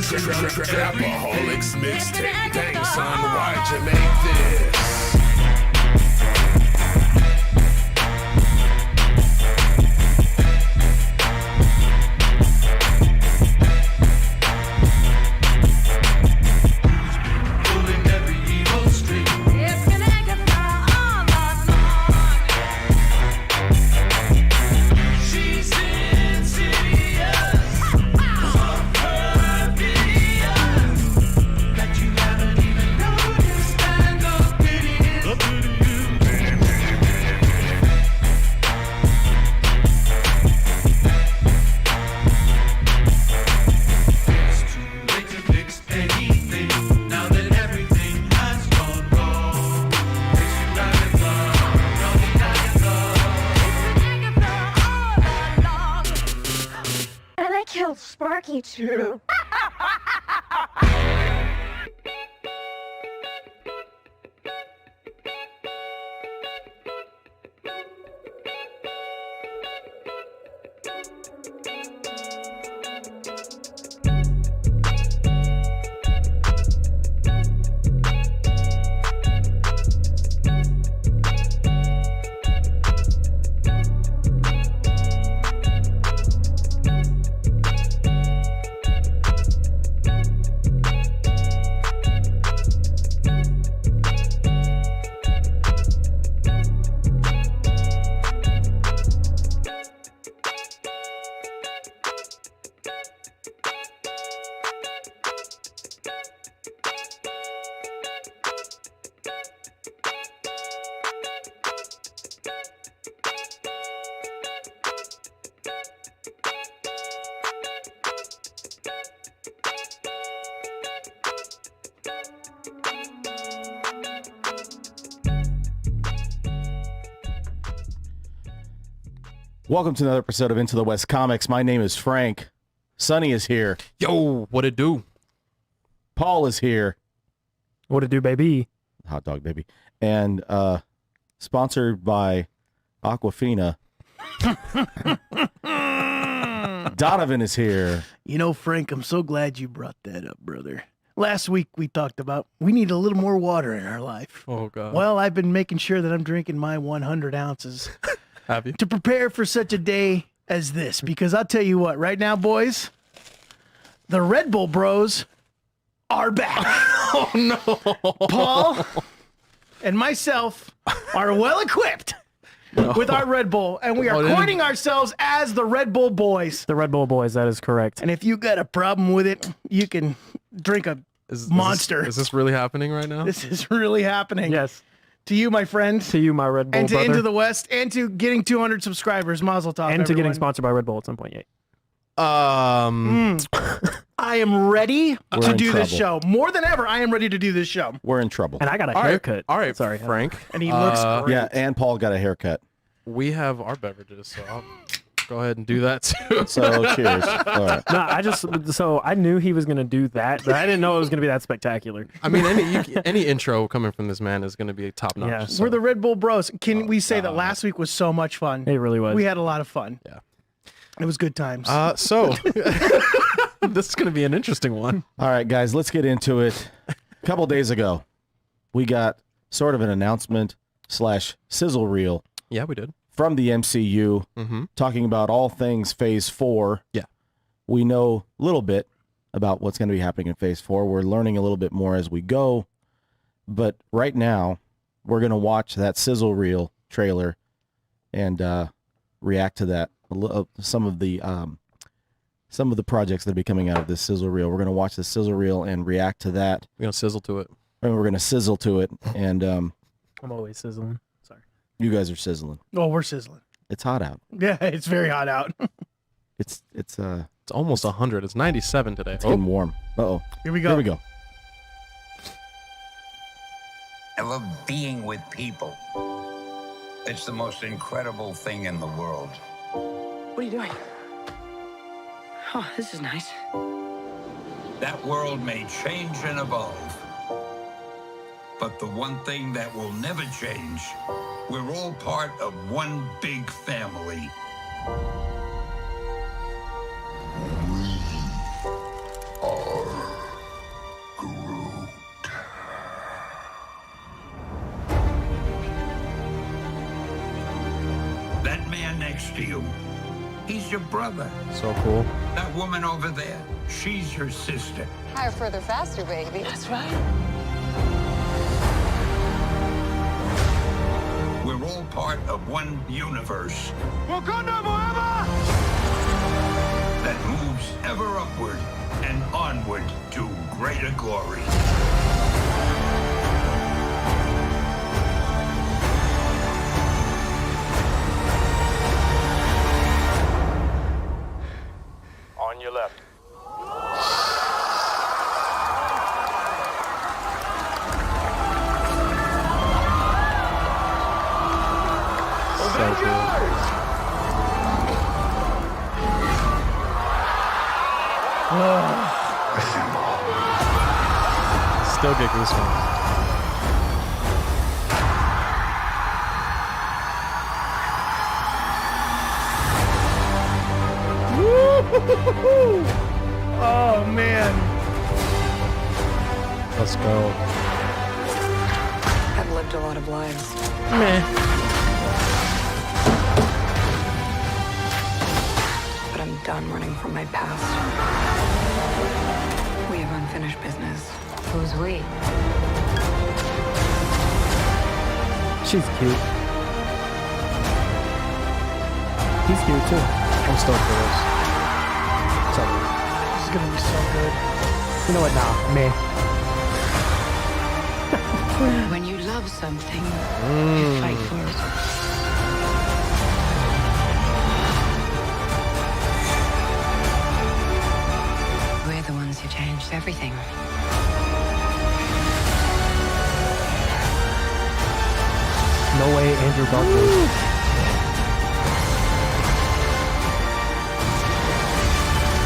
Trapaholics mixtape. Dang, son, why'd you make this? Sparky too. Welcome to another episode of Into the West Comics. My name is Frank. Sonny is here. Yo, what it do? Paul is here. What it do, baby? Hot dog, baby. And sponsored by Aquafina. Donovan is here. You know, Frank, I'm so glad you brought that up, brother. Last week we talked about we need a little more water in our life. Oh, God. Well, I've been making sure that I'm drinking my 100 ounces Have you? to prepare for such a day as this. Because I'll tell you what, right now, boys, the Red Bull bros are back. Oh, no. Paul and myself are well equipped with our Red Bull, and we are coining ourselves as the Red Bull boys. The Red Bull boys, that is correct. And if you got a problem with it, you can drink a monster. Is this really happening right now? This is really happening. Yes. To you, my friend. To you, my Red Bull And to brother. Into the West, and to getting 200 subscribers. Mazel tov, and to getting everyone. sponsored by Red Bull at some point, yay. I am ready to in do this trouble. show. More than ever, I am ready to do this show. We're in trouble. And I got a All right. haircut. All right, Sorry, Frank. And he looks great. Yeah, and Paul got a haircut. We have our beverages, so I'll go ahead and do that too. So cheers. All right. No, so I knew he was going to do that, but I didn't know it was going to be that spectacular. I mean, any intro coming from this man is going to be top notch. Yeah. so- We're the Red Bull bros. Can we say that last week was so much fun? It really was. We had a lot of fun. Yeah. It was good times. So this is going to be an interesting one. All right, guys, let's get into it. A couple days ago, we got sort of an announcement / sizzle reel Yeah, we did. from the MCU Mm-hmm. talking about all things Phase 4. Yeah. We know a little bit about what's going to be happening in Phase 4. We're learning a little bit more as we go. But right now, we're going to watch that sizzle reel trailer and react to that. Some of the projects that will be coming out of this sizzle reel. We're going to watch the sizzle reel and react to that. We're going to sizzle to it. And we're going to sizzle to it. And I'm always sizzling. Sorry. you guys are sizzling. Oh, we're sizzling. It's hot out. Yeah, it's very hot out. It's It's almost 100. It's 97 today. getting warm. Uh-oh. Here we go. Here we go. I love being with people. It's the most incredible thing in the world. What are you doing? Oh, this is nice. That world may change and evolve. But the one thing that will never change, we're all part of one big family. We are That man next to you, he's your brother. So cool. That woman over there, she's your sister. Higher, further, faster, baby. That's right. We're all part of one universe that moves ever upward and onward to greater glory. On your left. So cool. Still get goosebumps. Oh man. Let's go. I've lived a lot of lives. But I'm done running from my past. We have unfinished business. Who's we? She's cute. He's cute too. I'm stoked for this. This is gonna be so good. You know what? Nah, meh. When you love something, you fight for it. We're the ones who changed everything. No way, Andrew Garfield.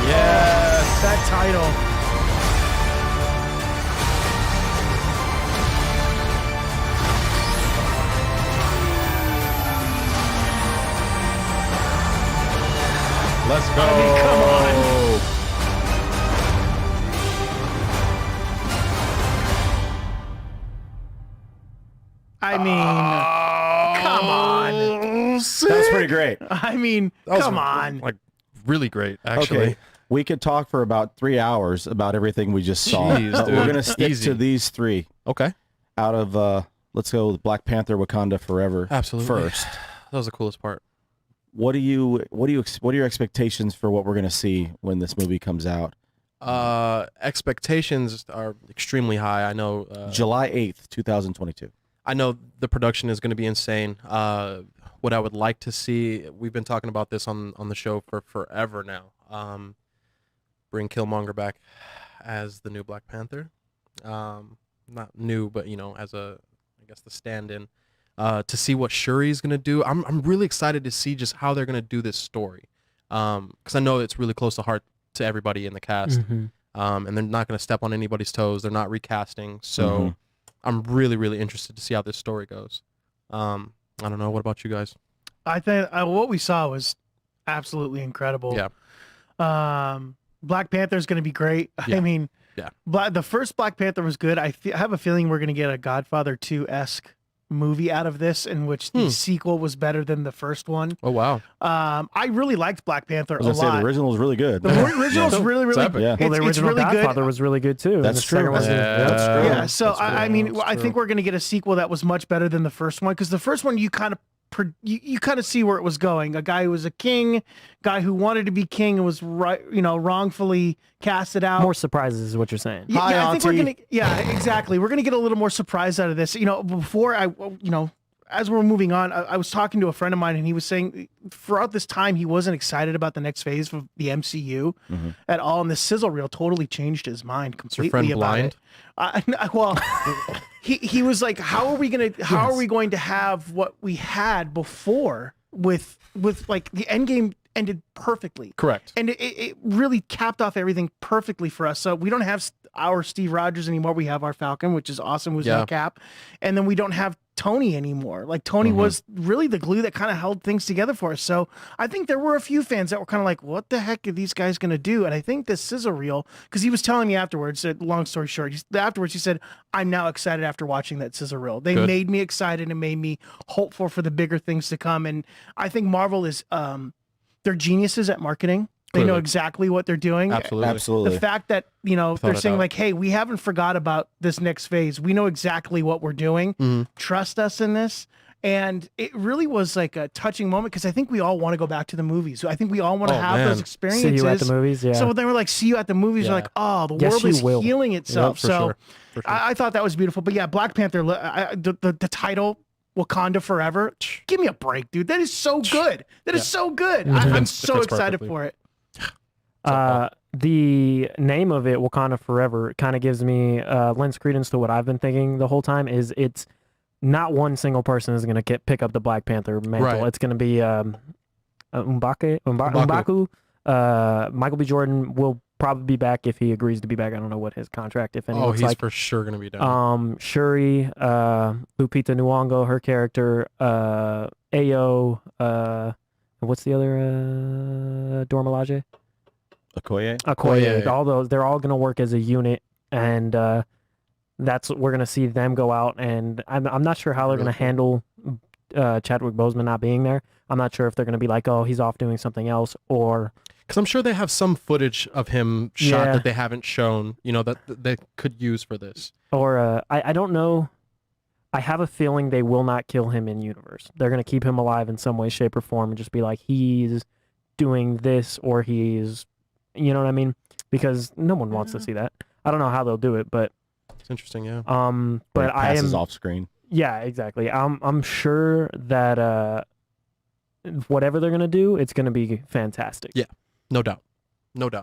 Yes, that title. Let's go. I mean, come on. I mean, come on. That's pretty great. I mean, That was come on. Like really great, actually. Okay. We could talk for about 3 hours about everything we just saw. Jeez, but dude. we're gonna stick Easy. to these three. Okay. Out of let's go with Black Panther: Wakanda Forever. Absolutely. First, That was the coolest part. what are your expectations for what we're gonna see when this movie comes out? Expectations are extremely high. I know. July 8th, 2022. I know the production is going to be insane. What I would like to see, we've been talking about this on the show for forever now. Bring Killmonger back as the new Black Panther. Not new, but as I guess the stand-in. To see what Shuri's going to do. I'm really excited to see just how they're going to do this story. Because I know it's really close to heart to everybody in the cast. Mm-hmm. And they're not going to step on anybody's toes. They're not recasting. So I'm really, really interested to see how this story goes. I don't know. What about you guys? I think what we saw was absolutely incredible. Yeah. Black Panther is going to be great. Yeah. I mean, Yeah. the first Black Panther was good. I have a feeling we're going to get a Godfather 2-esque movie out of this, in which the sequel was better than the first one. Oh, wow. I really liked Black Panther a I was gonna say lot. the original was really good. The original's really, really epic. good. Yeah. Well, the It's original really Godfather good. was really good too. That's The second true. one was- That's true. Yeah, so That's I true. mean, That's I think true. we're going to get a sequel that was much better than the first one, because the first one you kind of you kind of see where it was going. A guy who was a king, guy who wanted to be king and was wrongfully casted out. More surprises is what you're saying. Yeah, I think we're Auntie. gonna. Yeah, exactly. We're gonna get a little more surprise out of this. Before as we're moving on, I was talking to a friend of mine, and he was saying throughout this time he wasn't excited about the next phase of the MCU at all, and the sizzle reel totally changed his mind completely friend about blind? it. Well, he was like, how are we going to have what we had before with like the end game ended perfectly. Correct. And it really capped off everything perfectly for us. So we don't have our Steve Rogers anymore. We have our Falcon, which is awesome, who's Yeah. no Cap. And then we don't have Tony anymore. Like Tony was really the glue that kind of held things together for us. So I think there were a few fans that were kind of like, what the heck are these guys going to do? And I think this sizzle reel, because he was telling me afterwards, long story short, afterwards he said, I'm now excited after watching that sizzle reel. They made me excited and made me hopeful for the bigger things to come. And I think Marvel is, they're geniuses at marketing. They know exactly what they're doing. Absolutely. The fact that, they're saying like, hey, we haven't forgot about this next phase. We know exactly what we're doing. Trust us in this. And it really was like a touching moment because I think we all want to go back to the movies. I think we all want to have those experiences. See you at the movies, yeah. So when they were like, see you at the movies, you're like, oh, the world is healing itself. Yep, for sure. I thought that was beautiful. But yeah, Black Panther, the title, Wakanda Forever, give me a break, dude. That is so good. That is so good. I'm so excited for it. The name of it, Wakanda Forever, kind of gives me lends credence to what I've been thinking the whole time. Is it's not one single person is going to pick up the Black Panther mantle. It's going to be M'Baku. Michael B. Jordan will probably be back if he agrees to be back. I don't know what his contract, if any. He's for sure going to be down. Shuri, Lupita Nyong'o, her character, Ayo, what's the other Dormilaje? Okoye. All those, they're all going to work as a unit, and that's what we're going to see them go out. And I'm not sure how they're going to handle Chadwick Boseman not being there. I'm not sure if they're going to be like, oh, he's off doing something else, or because I'm sure they have some footage of him shot that they haven't shown, that they could use for this. Or I don't know. I have a feeling they will not kill him in universe. They're going to keep him alive in some way, shape, or form, and just be like, he's doing this, or he's. You know what I mean? Because no one wants to see that. I don't know how they'll do it, but it's interesting, yeah. But I am off screen. Yeah, exactly. I'm sure that whatever they're gonna do, it's gonna be fantastic. Yeah, no doubt. What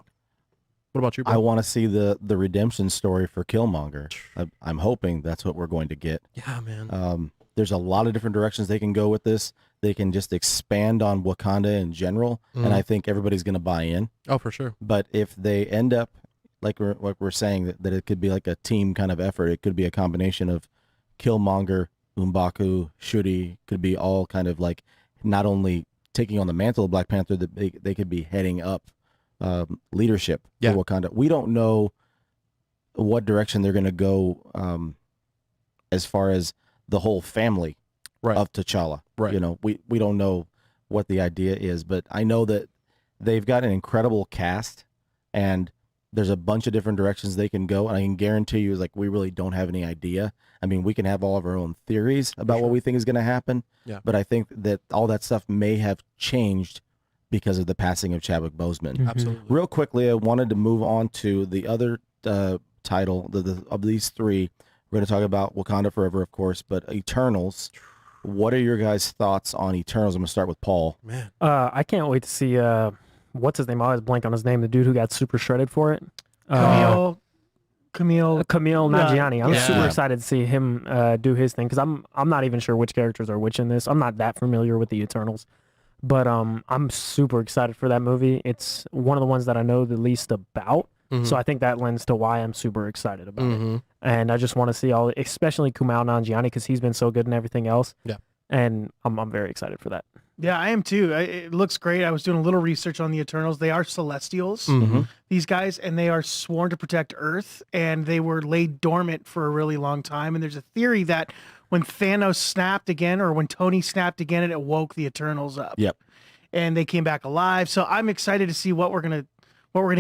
about you, bro? I want to see the redemption story for Killmonger. I'm hoping that's what we're going to get. Yeah, man. There's a lot of different directions they can go with this. They can just expand on Wakanda in general, and I think everybody's going to buy in. Oh, for sure. But if they end up, like we're saying, that it could be like a team kind of effort, it could be a combination of Killmonger, M'Baku, Shuri, could be all kind of like not only taking on the mantle of Black Panther, that they could be heading up leadership for Wakanda. We don't know what direction they're going to go as far as the whole family of T'Challa. Right. We don't know what the idea is, but I know that they've got an incredible cast, and there's a bunch of different directions they can go. And I can guarantee you, like, we really don't have any idea. I mean, we can have all of our own theories about what we think is going to happen. Yeah. But I think that all that stuff may have changed because of the passing of Chadwick Boseman. Absolutely. Real quickly, I wanted to move on to the other title of these three. We're going to talk about Wakanda Forever, of course, but Eternals. What are your guys' thoughts on Eternals? I'm going to start with Paul. Man, I can't wait to see what's his name? I always blank on his name. The dude who got super shredded for it. Camille Nanjiani. I'm super excited to see him do his thing, because I'm not even sure which characters are which in this. I'm not that familiar with the Eternals, but I'm super excited for that movie. It's one of the ones that I know the least about. So I think that lends to why I'm super excited about it. And I just want to see especially Kumail Nanjiani, because he's been so good in everything else. Yeah. And I'm very excited for that. Yeah, I am too. It looks great. I was doing a little research on the Eternals. They are Celestials, these guys, and they are sworn to protect Earth, and they were laid dormant for a really long time. And there's a theory that when Thanos snapped again, or when Tony snapped again, it woke the Eternals up. Yep. And they came back alive. So I'm excited to see what we're gonna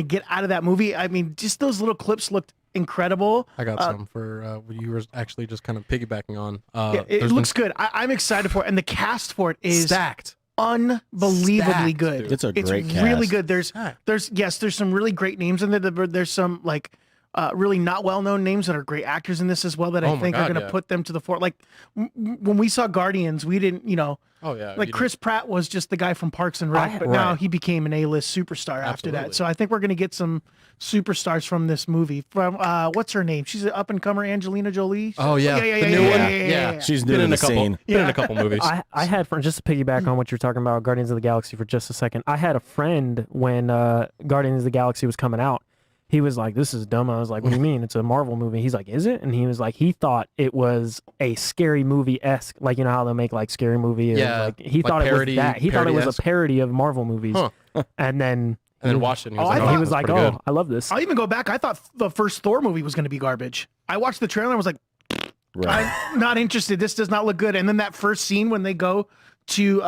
get out of that movie. I mean, just those little clips looked incredible. I got some for what you were actually just kind of piggbaring on. It looks good. I'm excited for it, and the cast for it is stacked, unbelievably good. Dude. It's a great cast. Really good. There's some really great names in there. There's some like really not well-known names that are great actors in this as well that I think are going to put them to the fore. Like when we saw Guardians, we didn't, like Chris Pratt was just the guy from Parks and Rec, but now he became an A-list superstar after that. So I think we're going to get some superstars from this movie. From what's her name? She's an up-and-comer, Angelina Jolie. Oh yeah, the new one. Yeah. She's been in a couple. Been in a couple movies. I had friends, just to piggyback on what you're talking about, Guardians of the Galaxy for just a second. I had a friend when Guardians of the Galaxy was coming out. he was like, "This is dumb." I was like, "What do you mean? It's a Marvel movie." He's like, "Is it?" And he was like, he thought it was a scary movie-esque, like, you know how they make like scary movie. Yeah, Like, he like thought parody- it was that. He thought it was a parody-esque. parody of Marvel movies. Huh. And then watched it. And he Oh, was I like, thought- he was that's like, pretty "Oh, good." I love this." I'll even go back. I thought the first Thor movie was going to be garbage. I watched the trailer and I was like, Right. I'm not interested. This does not look good. And then that first scene when they go to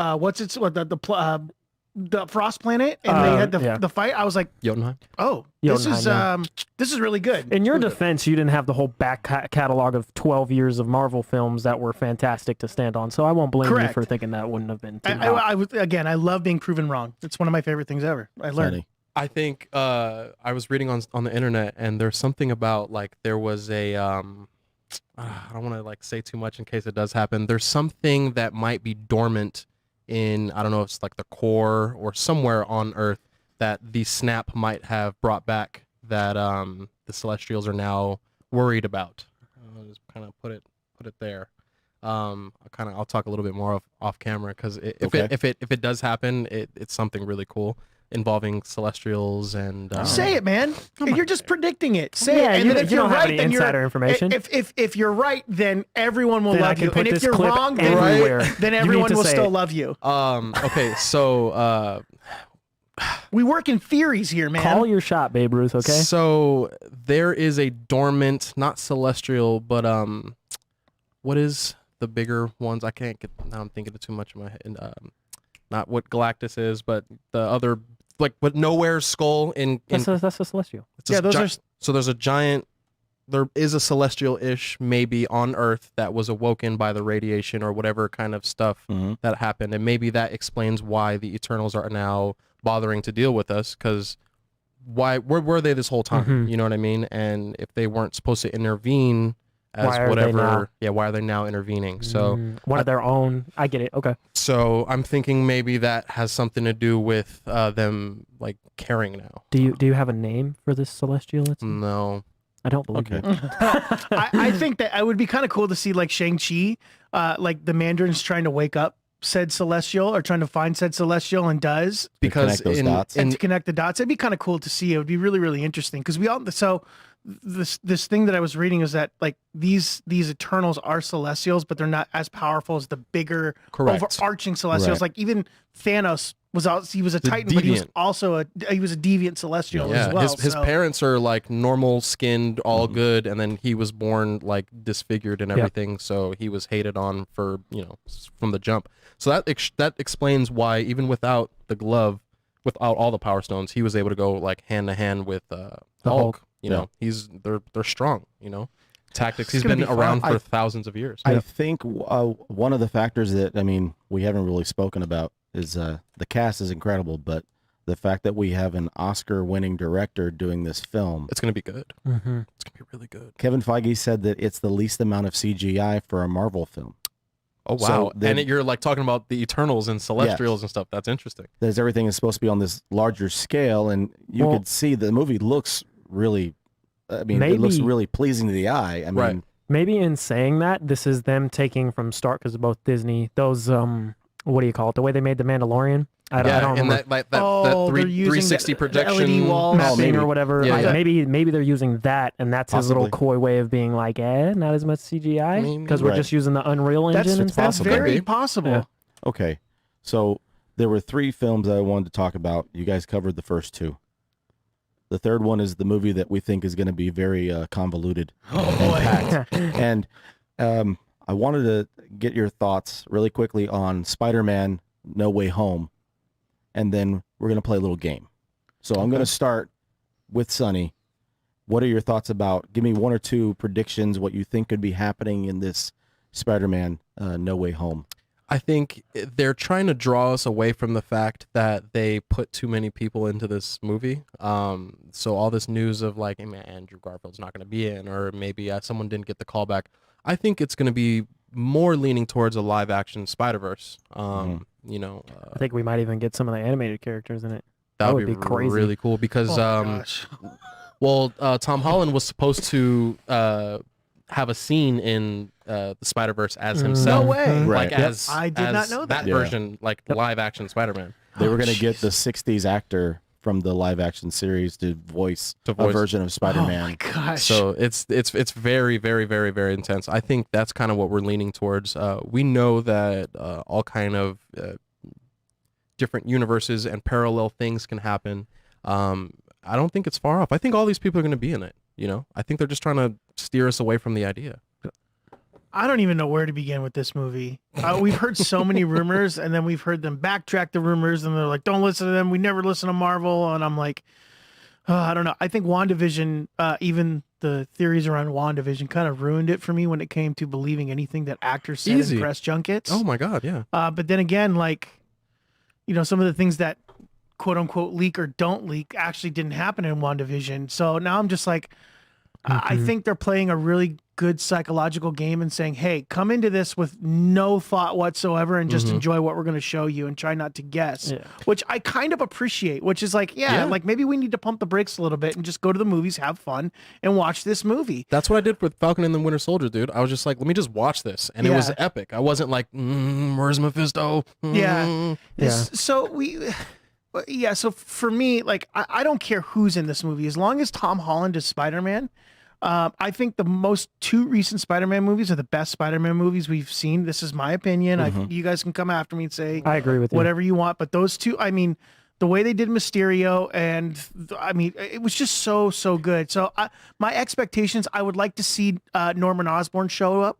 the Frost Planet and they had the fight, I was like, Jotunheim. oh, Jotunheim, this is really good. In your defense, you didn't have the whole back catalog of 12 years of Marvel films that were fantastic to stand on, so I won't blame you Correct. for thinking that wouldn't have been too I love being proven wrong. It's one of my favorite things ever. I learned. Funny. I think I was reading on the internet, and there's something about like there was a I don't want to like say too much in case it does happen. There's something that might be dormant in, I don't know if it's like the core or somewhere on Earth that the snap might have brought back that the Celestials are now worried about. I'll just kind of put it there. I'll talk a little bit more off camera because if it does happen, it's something really cool involving Celestials and Say it, man. You're just predicting it. Say Yeah, it. And you- then if you you're don't have right, any then insider you're information. If you're right, then everyone will Then I love can you. put And if this you're clip wrong, then everywhere. then You need everyone to will say still it. love you. okay, so We work in theories here, man. Call your shot, Babe Ruth, okay? So there is a dormant, not celestial, but what is the bigger ones? I can't get now. I'm thinking of too much in my head. Not what Galactus is, but the other, like, but Nowhere's skull in. That's a Celestial. It's a so there's a giant. There is a celestial-ish maybe on Earth that was awoken by the radiation or whatever kind of stuff that happened, and maybe that explains why the Eternals are now bothering to deal with us, because where were they this whole time? You know what I mean? And if they weren't supposed to intervene as Why are they whatever, now? why are they now intervening? So One of their own. I get it. Okay. so I'm thinking maybe that has something to do with them like caring now. Do you have a name for this Celestial? No. I don't believe you. I think that it would be kind of cool to see like Shang-Chi, like the Mandarin's trying to wake up said Celestial or trying to find said Celestial and does. Because connect those dots. And to connect the dots. It'd be kind of cool to see. It would be really, really interesting because this thing that I was reading is that like these Eternals are Celestials, but they're not as powerful as the bigger overarching Celestials. Right. Like even Thanos he was a Titan, deviant. but he was also a deviant Celestial as well. His parents are like normal skinned, all good, and then he was born like disfigured and everything, so he was hated on for, from the jump. So that explains why even without the glove, without all the power stones, he was able to go like hand to hand with Hulk. They're strong, Tactics. He's been around for thousands of years. I think one of the factors that, we haven't really spoken about is the cast is incredible, but the fact that we have an Oscar-winning director doing this film. It's going to be good. It's going to be really good. Kevin Feige said that it's the least amount of CGI for a Marvel film. Oh, wow. So you're like talking about the Eternals and Celestials and stuff. That's interesting. There's everything is supposed to be on this larger scale, and you could see the movie looks really, it looks really pleasing to the eye. I mean, maybe in saying that, this is them taking from start, because of both Disney, those, what do you call it? The way they made The Mandalorian? I don't remember. And that 360 projection LED wall mapping or whatever. Yeah. Maybe they're using that, and that's his little coy way of being like, not as much CGI, because we're just using the Unreal Engine and stuff. That's very possible. Yeah. Okay, so there were 3 films that I wanted to talk about. You guys covered the first 2. The third one is the movie that we think is going to be very convoluted and packed. And I wanted to get your thoughts really quickly on Spider-Man No Way Home, and then we're going to play a little game. So I'm going to start with Sonny. What are your thoughts about, give me 1 or 2 predictions, what you think could be happening in this Spider-Man No Way Home? I think they're trying to draw us away from the fact that they put too many people into this movie. So all this news of like, hey man, Andrew Garfield's not going to be in, or maybe someone didn't get the call back. I think it's going to be more leaning towards a live action Spider-Verse. I think we might even get some of the animated characters in it. That would be crazy. Really cool because, Tom Holland was supposed to have a scene in the Spider-Verse as himself. No way. Right. I did not know that. Version, like live action Spider-Man. They were going to get the 60s actor from the live action series to voice, To a voice. version of Spider-Man. Oh my gosh. So it's very, very, very, very intense. I think that's kind of what we're leaning towards. We know that all kind of different universes and parallel things can happen. I don't think it's far off. I think all these people are going to be in it. You know, I think they're just trying to steer us away from the idea. I don't even know where to begin with this movie. We've heard so many rumors, and then we've heard them backtrack the rumors, and they're like, "Don't listen to them. We never listen to Marvel." And I'm like, I don't know. I think WandaVision, even the theories around WandaVision, kind of ruined it for me when it came to believing anything that actors said Easy. in press junkets. Oh my God, yeah. But then again, like, some of the things that quote unquote leak or don't leak actually didn't happen in WandaVision. So now I'm just like, I think they're playing a really good psychological game and saying, hey, come into this with no thought whatsoever and just enjoy what we're going to show you and try not to guess, which I kind of appreciate, which is like, like maybe we need to pump the brakes a little bit and just go to the movies, have fun, and watch this movie. That's what I did with Falcon and the Winter Soldier, dude. I was just like, let me just watch this. And it was epic. I wasn't like, where's Mephisto? So for me, like, I don't care who's in this movie. As long as Tom Holland is Spider-Man, I think the two recent Spider-Man movies are the best Spider-Man movies we've seen. This is my opinion. You guys can come after me and say I agree with you. Whatever you want. But those two, I mean, the way they did Mysterio, and I mean, it was just so good. So my expectations, I would like to see Norman Osborn show up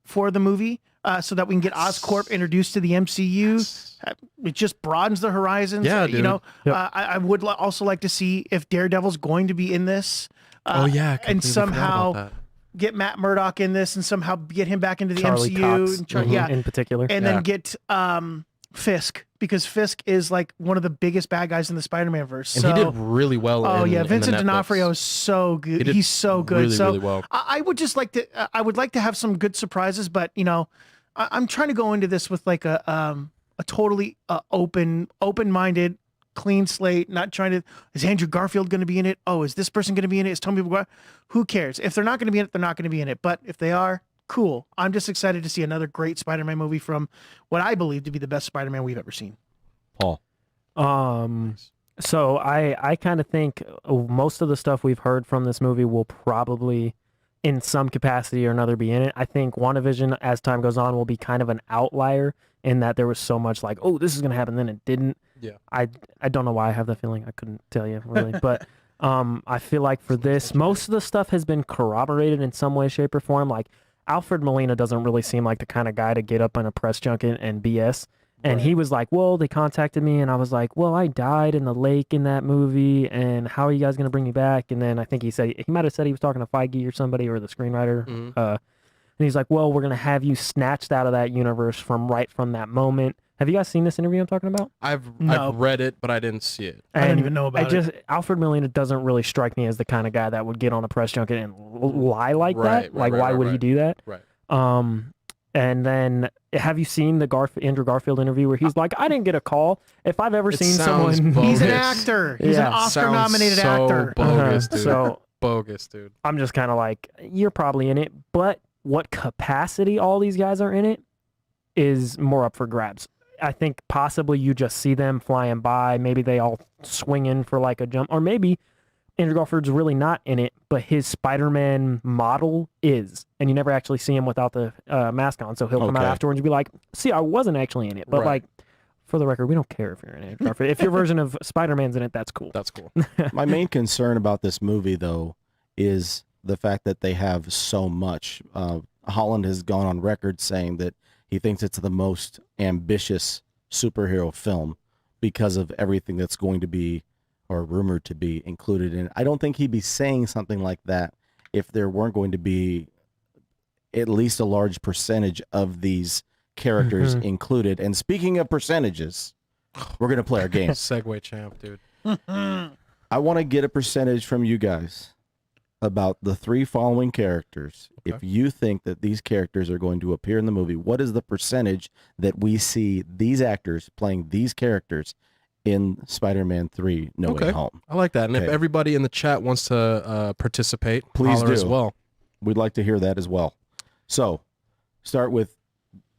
for the movie. So that we can get Oscorp introduced to the MCU. It just broadens the horizons. Yeah, dude. I would also like to see if Daredevil's going to be in this. And somehow get Matt Murdock in this, and somehow get him back into the Charlie MCU. Cox, in particular, and then get Fisk, because Fisk is like one of the biggest bad guys in the Spider-Man verse. And he did really well. Vincent D'Onofrio is so good. He's so good. Really, really well. I would just like to. I would like to have some good surprises, but I'm trying to go into this with like a totally open-minded, clean slate. Not trying to. Is Andrew Garfield going to be in it? Oh, is this person going to be in it? Is Tobey Maguire? Who cares? If they're not going to be in it, they're not going to be in it. But if they are, cool. I'm just excited to see another great Spider-Man movie from what I believe to be the best Spider-Man we've ever seen. Paul. So I kind of think most of the stuff we've heard from this movie will probably, in some capacity or another, be in it. I think WandaVision, as time goes on, will be kind of an outlier in that there was so much like, oh, this is going to happen, then it didn't. Yeah. I don't know why I have that feeling. I couldn't tell you, really. But I feel like for this, most of the stuff has been corroborated in some way, shape, or form. Like, Alfred Molina doesn't really seem like the kind of guy to get up on a press junket and BS. And he was like, well, they contacted me, and I was like, well, I died in the lake in that movie, and how are you guys going to bring me back? And then I think he might have said he was talking to Feige or somebody, or the screenwriter. And he's like, well, we're going to have you snatched out of that universe from that moment. Have you guys seen this interview I'm talking about? I've read it, but I didn't see it. I didn't even know about it. Alfred Molina doesn't really strike me as the kind of guy that would get on a press junket and lie like that. Why would he do that? Right. And then, have you seen the Andrew Garfield interview where he's like, I didn't get a call. If I've ever seen someone... bogus. He's an actor. He's an Oscar-nominated actor. Bogus, dude. So, bogus, dude. I'm just kind of like, you're probably in it, but what capacity all these guys are in it is more up for grabs. I think possibly you just see them flying by. Maybe they all swing in for like a jump. Or maybe Andrew Garfield's really not in it, but his Spider-Man model is. And you never actually see him without the mask on. So he'll come out afterwards and be like, see, I wasn't actually in it. But like, for the record, we don't care if you're in it. If your version of Spider-Man's in it, that's cool. That's cool. My main concern about this movie, though, is the fact that they have so much. Holland has gone on record saying that he thinks it's the most ambitious superhero film because of everything that's going to be, or rumored to be, included in it. I don't think he'd be saying something like that if there weren't going to be at least a large percentage of these characters included. And speaking of percentages, we're going to play our game. Segway champ, dude. I want to get a percentage from you guys about the three following characters. Okay. If you think that these characters are going to appear in the movie, what is the percentage that we see these actors playing these characters in Spider-Man 3 No Way Home? I like that. And if everybody in the chat wants to participate, please do as well. We'd like to hear that as well. So, start with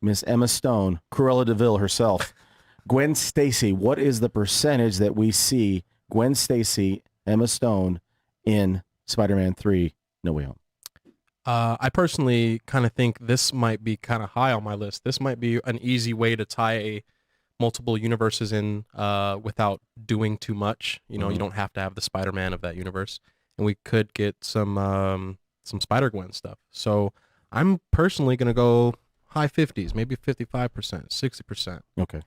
Miss Emma Stone, Cruella de Vil herself. Gwen Stacy, what is the percentage that we see Gwen Stacy, Emma Stone in Spider-Man 3 No Way Home? I personally kind of think this might be kind of high on my list. This might be an easy way to tie multiple universes in without doing too much. You know, you don't have to have the Spider-Man of that universe, and we could get some Spider-Gwen stuff. So I'm personally gonna go high 50s, maybe 55%, 60%. Okay.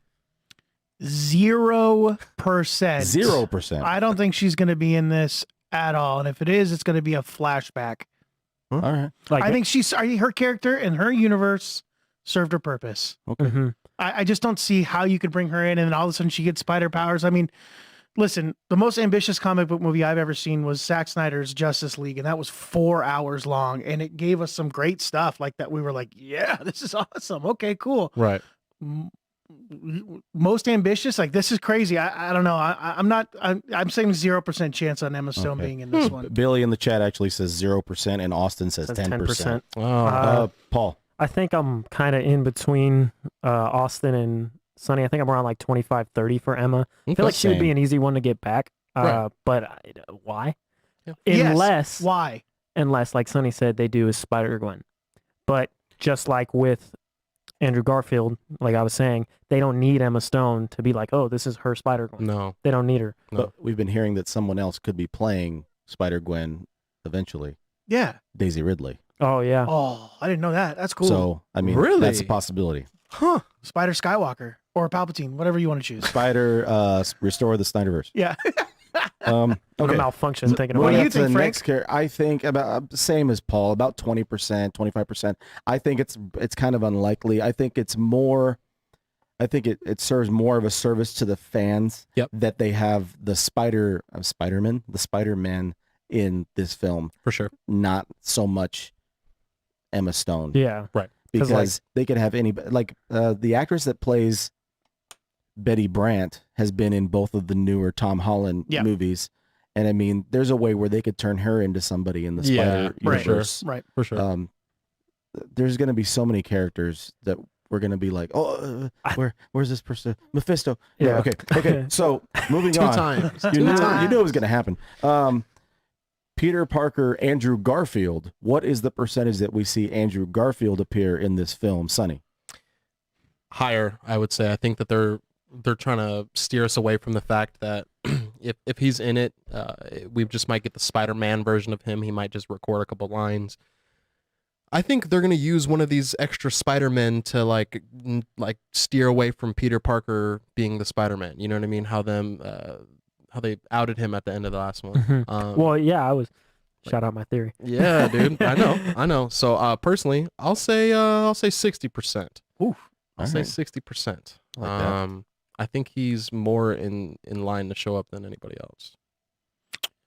0%. 0%. I don't think she's going to be in this at all. And if it is, it's going to be a flashback. All right. Like, I think her character and her universe served her purpose. Okay. I just don't see how you could bring her in and then all of a sudden she gets spider powers. I mean, listen, the most ambitious comic book movie I've ever seen was Zack Snyder's Justice League, and that was 4 hours long, and it gave us some great stuff like that. We were like, yeah, this is awesome. Okay, cool. Right. Most ambitious, like this is crazy. I don't know. I'm saying 0% chance on Emma Stone being in this one. Billy in the chat actually says 0%, and Austin says 10%. Oh. Paul. I think I'm kind of in between Austin and Sonny. I think I'm around like 25-30 for Emma. I feel like she would be an easy one to get back. Right. But why? Yes, why? Unless, like Sonny said, they do is Spider-Gwen. But just like with Andrew Garfield, like I was saying, they don't need Emma Stone to be like, oh, this is her Spider-Gwen. No. They don't need her. No. But we've been hearing that someone else could be playing Spider-Gwen eventually. Yeah. Daisy Ridley. Oh, yeah. Oh, I didn't know that. That's cool. So, I mean, Really? that's a possibility. Huh. Spider Skywalker or Palpatine, whatever you want to choose. Spider, restore the Snyderverse. Yeah. I'm Okay. a malfunction thinking about What do it. you think, Frank? Next I think about same as Paul, about 20%, 25%. I think it's kind of unlikely. I think it's more. I think it serves more of a service to the fans that they have the Spider-Man in this film. For sure. Not so much Emma Stone. Yeah. Right. Because they could have any, like the actress that plays Betty Brant has been in both of the newer Tom Holland movies. And I mean, there's a way where they could turn her into somebody in the Spider universe. Right. For sure. There's going to be so many characters that we're going to be like, where's this person? Mephisto. Yeah. Okay. So moving on. times. You knew it was going to happen. Peter Parker, Andrew Garfield. What is the percentage that we see Andrew Garfield appear in this film, Sonny? Higher, I would say. I think that they're trying to steer us away from the fact that if he's in it, we just might get the Spider-Man version of him. He might just record a couple lines. I think they're gonna use one of these extra Spider-Men to like steer away from Peter Parker being the Spider-Man. You know what I mean? How they outed him at the end of the last one. Well, yeah, shout out my theory. Yeah, dude. I know. So personally, I'll say 60%. Oof. I'll say 60%. I think he's more in line to show up than anybody else.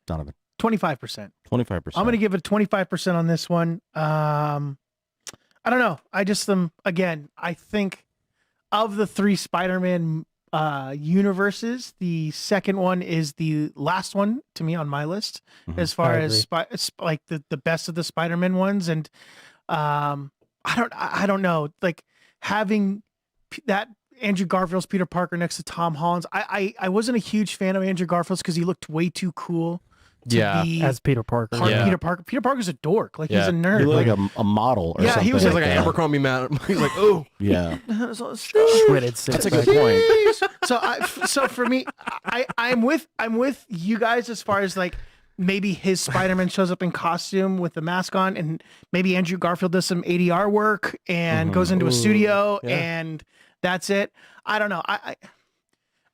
Donovan. 25%. 25%. I'm going to give it 25% on this one. I don't know. I just again, I think of the 3 Spider-Man universes, the second one is the last one to me on my list as far as like the best of the Spider-Man ones. And I don't know, like having that Andrew Garfield's Peter Parker next to Tom Holland's. I wasn't a huge fan of Andrew Garfield's because he looked way too cool to be as Peter Parker. Peter Parker. Peter Parker's a dork. Like he's a nerd. He looked like a model or something. he was like an Abercrombie man. He's like, oh yeah. Shredded That's a good point. So for me, I'm with you guys as far as like maybe his Spider-Man shows up in costume with the mask on, and maybe Andrew Garfield does some ADR work and goes into a studio and that's it. I don't know.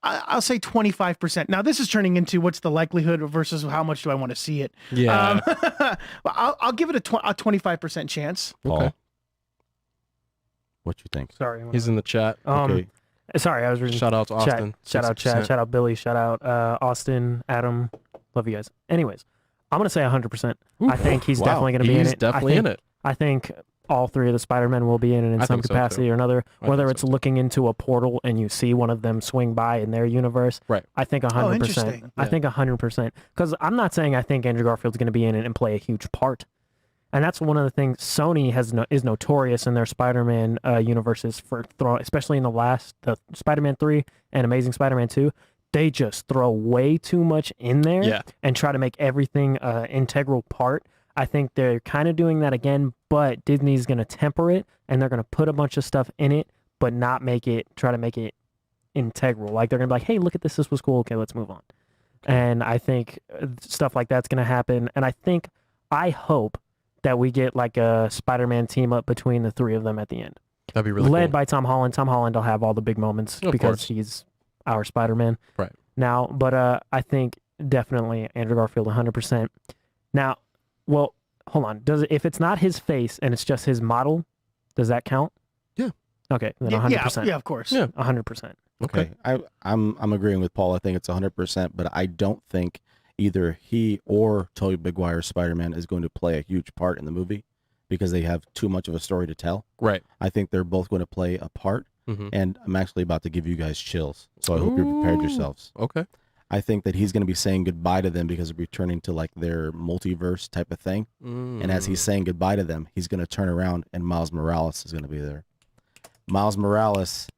I'll say 25%. Now this is turning into what's the likelihood versus how much do I want to see it. Yeah. I'll give it a 25% chance. Paul, what you think? Sorry. He's in the chat. Okay. Sorry, I was reading. Shout out to Austin. Shout out chat. 60%. Shout out Billy. Shout out Austin, Adam. Love you guys. Anyways, I'm going to say 100%. I think he's definitely going to be in it. He's definitely in it. I think all 3 of the Spider-Men will be in it in I some think so, capacity too. or another. Whether think it's so, too. looking into a portal and you see one of them swing by in their universe. Right. I think 100%. interesting. I think 100%. Because I'm not saying I think Andrew Garfield's going to be in it and play a huge part. And that's one of the things Sony is notorious in their Spider-Man universes for especially in the Spider-Man 3 and Amazing Spider-Man 2. they just throw way too much in there Yeah. and try to make everything an integral part. I think they're kind of doing that again, but Disney's going to temper it and they're going to put a bunch of stuff in it, but not try to make it integral. Like they're going to be like, hey, look at this. This was cool. Okay, let's move on. And I think stuff like that's going to happen. And I hope that we get like a Spider-Man team up between the three of them at the end. That'd be really Led cool. by Tom Holland. Tom Holland will have all the big moments Of because course. he's our Spider-Man Right. now. But I think definitely Andrew Garfield 100%. Now, well, hold on. If it's not his face and it's just his model, does that count? Yeah. Okay, then Yeah, 100%. yeah, of course. Yeah. 100%. Okay. I'm agreeing with Paul. I think it's 100%, but I don't think either he or Tobey Maguire's Spider-Man is going to play a huge part in the movie because they have too much of a story to tell. Right. I think they're both going to play a part, and I'm actually about to give you guys chills, so I hope you're prepared yourselves. Okay. I think that he's going to be saying goodbye to them because of returning to like their multiverse type of thing, and as he's saying goodbye to them, he's going to turn around and Miles Morales is going to be there. Miles Morales,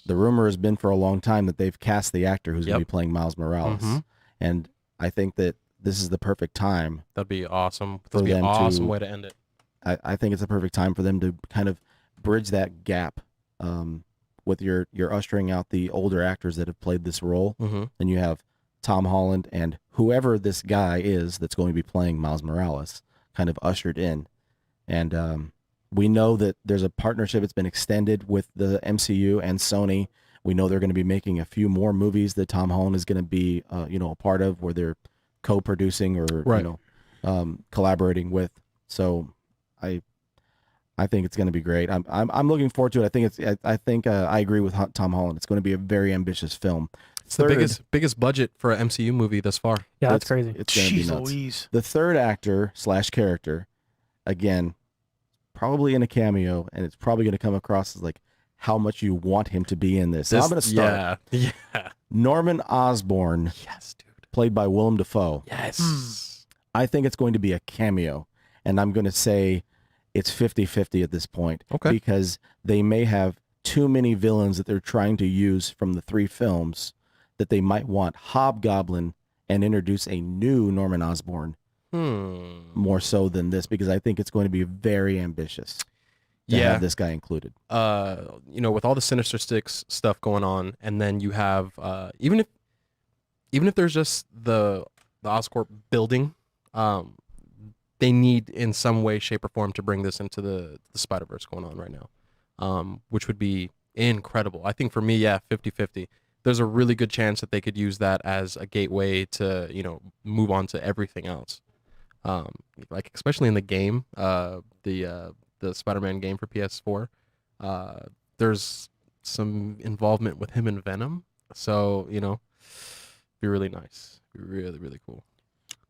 the rumor has been for a long time that they've cast the actor who's going to be playing Miles Morales, and I think that this is the perfect time. That'd be awesome. For That'd be an them awesome to- way to end it. I think it's a perfect time for them to kind of bridge that gap with your ushering out the older actors that have played this role. And you have Tom Holland and whoever this guy is that's going to be playing Miles Morales kind of ushered in. And we know that there's a partnership that's been extended with the MCU and Sony. We know they're going to be making a few more movies that Tom Holland is going to be, a part of, where they're co-producing or collaborating with. So I think it's going to be great. I'm looking forward to it. I agree with Tom Holland. It's going to be a very ambitious film. It's the biggest budget for an MCU movie thus far. Yeah, that's crazy. It's going to be Jeez nuts. Louise. The third actor / character, again, probably in a cameo, and it's probably going to come across as like how much you want him to be in this. So I'm going to start. Yeah. Norman Osborn, Yes, dude. played by Willem Dafoe. Yes. I think it's going to be a cameo, and I'm going to say it's 50-50 at this point. Okay. Because they may have too many villains that they're trying to use from the 3 films that they might want Hobgoblin and introduce a new Norman Osborn more so than this, because I think it's going to be very ambitious to have this guy included. With all the Sinister Six stuff going on, and then you have even if there's just the Oscorp building, they need in some way, shape, or form to bring this into the Spider-Verse going on right now, which would be incredible. I think for me, 50-50. There's a really good chance that they could use that as a gateway to, move on to everything else. Like especially in the game, the Spider-Man game for PS4, there's some involvement with him and Venom. So, be really nice. Be really, really cool.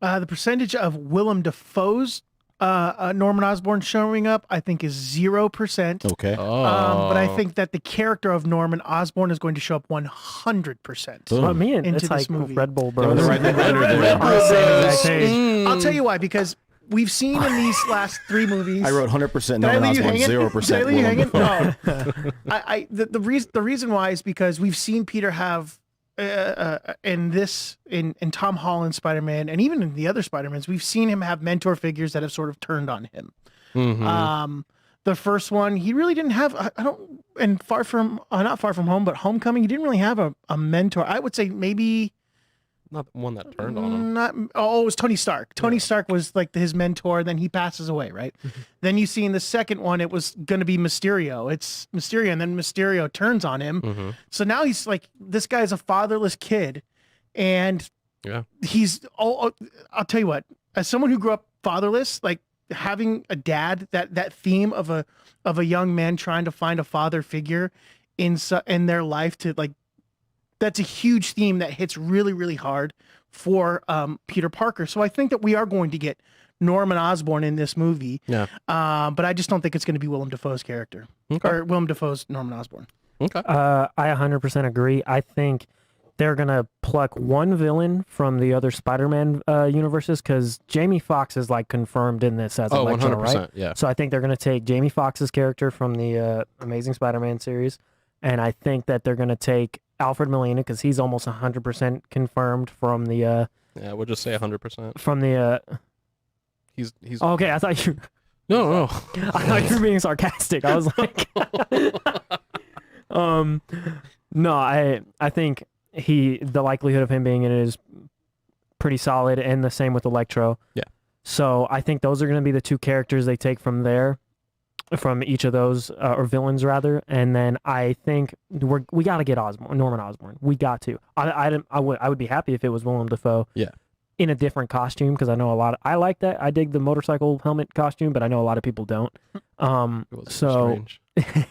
The percentage of Willem Dafoe's Norman Osborn showing up, I think, is 0%. Okay. But I think that the character of Norman Osborn is going to show up 100%. Boom. Well, me and Into it's this like movie. Red Bull Bros. The Red Bull On the same exact page. I'll tell you why, because we've seen in these last 3 movies. I wrote 100% Did I Norman leave you Osborn, hanging? 0% Did I leave you Willem hanging? Dafoe. No. The reason why is because we've seen Peter have in Tom Holland Spider-Man, and even in the other Spider-Mans, we've seen him have mentor figures that have sort of turned on him. The first one, he really didn't have. Not Far From Home, but Homecoming, he didn't really have a mentor. I would say maybe Not the one that turned on him. it was Tony Stark. Tony Stark was like his mentor. Then he passes away, right? Then you see in the second one, it was going to be Mysterio. It's Mysterio, and then Mysterio turns on him. So now he's like, this guy's a fatherless kid, and he's. I'll tell you what. As someone who grew up fatherless, like having a dad, that theme of a young man trying to find a father figure in their life to like. That's a huge theme that hits really, really hard for Peter Parker. So I think that we are going to get Norman Osborn in this movie. Yeah. But I just don't think it's going to be Willem Dafoe's character. Okay. Or Willem Dafoe's Norman Osborn. Okay. I 100% agree. I think they're going to pluck one villain from the other Spider-Man universes, because Jamie Foxx is like confirmed in this as Electro, 100%, right? yeah. So I think they're going to take Jamie Foxx's character from the Amazing Spider-Man series, and I think that they're going to take Alfred Molina because he's almost 100% confirmed from the Yeah, we'll just say 100%. from the. He's. Okay, I thought you. No. I thought you were being sarcastic. I was like, no, I think the likelihood of him being in it is pretty solid, and the same with Electro. Yeah. So I think those are going to be the two characters they take from there, from each of those or villains rather, and then I think we got to get Norman Osborn. We got to. I would be happy if it was Willem Dafoe. Yeah. In a different costume because I know I like that. I dig the motorcycle helmet costume, but I know a lot of people don't. It was strange. it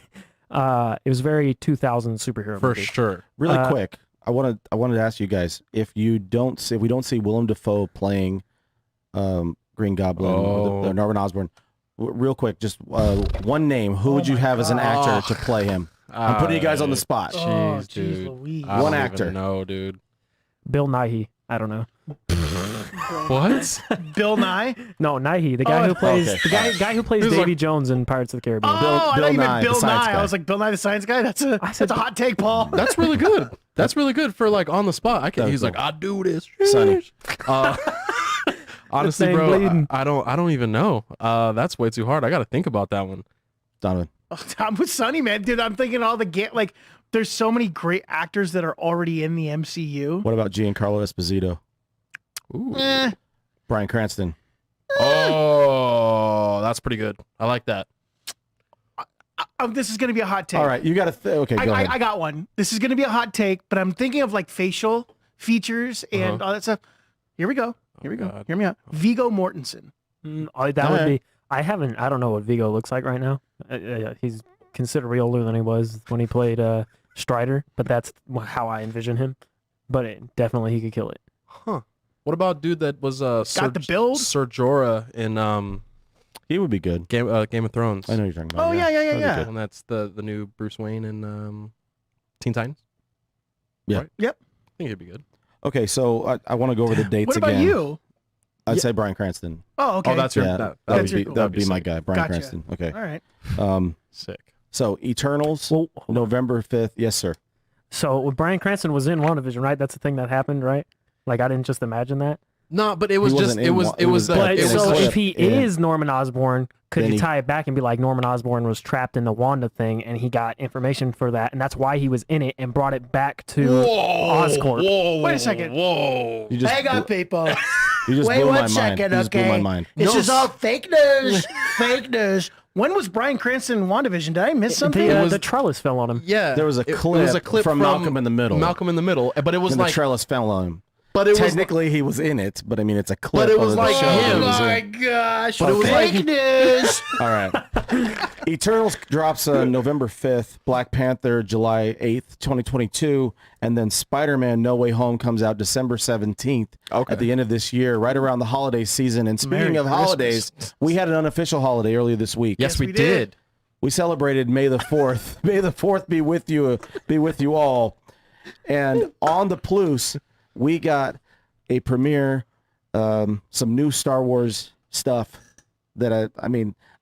was very 2000 superhero For movie. sure. Really quick, I wanted to ask you guys if we don't see Willem Dafoe playing Green Goblin or Norman Osborn. Real quick, just one name. Who would you have as an actor to play him? I'm putting you guys on the spot. Jeez, geez dude. Louise. I One don't actor. even know, dude. Bill Nighy. I don't know. What? Bill Nye. No, Nighy, the guy who plays okay. the guy who plays He's Davy like- Jones in Pirates of the Caribbean. Oh, I thought you meant Nye, Bill the science Nye. guy. I was like, Bill Nye the Science Guy? That's a hot take, Paul. That's really good. That's really good for like on the spot. That's He's cool. like, I do this. Sonny. Honestly, same bro, bleeding. I don't even know. That's way too hard. I got to think about that one. Donovan. I'm with Sonny, man. Dude, I'm thinking all the there's so many great actors that are already in the MCU. What about Giancarlo Esposito? Ooh. Bryan Cranston. Oh, that's pretty good. I like that. This is going to be a hot take. All right, you got to. Okay, go ahead. I got one. This is going to be a hot take, but I'm thinking of like facial features and all that stuff. Here we go. God. Hear me out. Viggo Mortensen. That would be. I don't know what Vigo looks like right now. He's considerably older than he was when he played Strider, but that's how I envision him. But definitely he could kill it. Huh. What about dude that was Got the build? Ser Jorah in He would be good. Game of Thrones? I know you're talking about. Oh, yeah. And that's the new Bruce Wayne in Teen Titans. Yeah. Right? Yep. I think he'd be good. Okay, so I want to go over the dates What again. about you? I'd say Bryan Cranston. Oh, okay. Oh, that's your Yeah, that that would would your be cool. my guy, Bryan Gotcha. Cranston. Okay. All right. sick. So Eternals, Well, November 5th. Yes, sir. so Bryan Cranston was in WandaVision, right? That's the thing that happened, right? Like I didn't just imagine that. No, but it was He just wasn't it in was one- it was But it was so clip, if he yeah. is Norman Osborn, could Then you he- tie it back and be like Norman Osborn was trapped in the Wanda thing and he got information for that, and that's why he was in it and brought it back to Oscorp. Whoa, Wait a second. Whoa. You just Hang on, people. You just Wait blew my one mind. second, You just blew my okay? mind. This No, is all fake news. Fake news. When was Bryan Cranston in WandaVision? Did I miss something? The trellis fell on him. Yeah. There was a it clip, was a clip from Malcolm in the Middle. Malcolm in the Middle, but it was and like the trellis fell on him. but it was Technically, he was in it, but I mean, it's a clip. But it was of the like show that him. he Oh was in. my gosh. But it was fake like- news. All right. Eternals drops November 5th. Black Panther, July 8th, 2022. And then Spider-Man No Way Home comes out December 17th Okay. at the end of this year, right around the holiday season. And speaking Merry of Christmas. holidays, we had an unofficial holiday earlier this week. yes, we we did. did. We celebrated May the 4th. May the 4th be with you all. And on the Plus, we got a premiere, some new Star Wars stuff that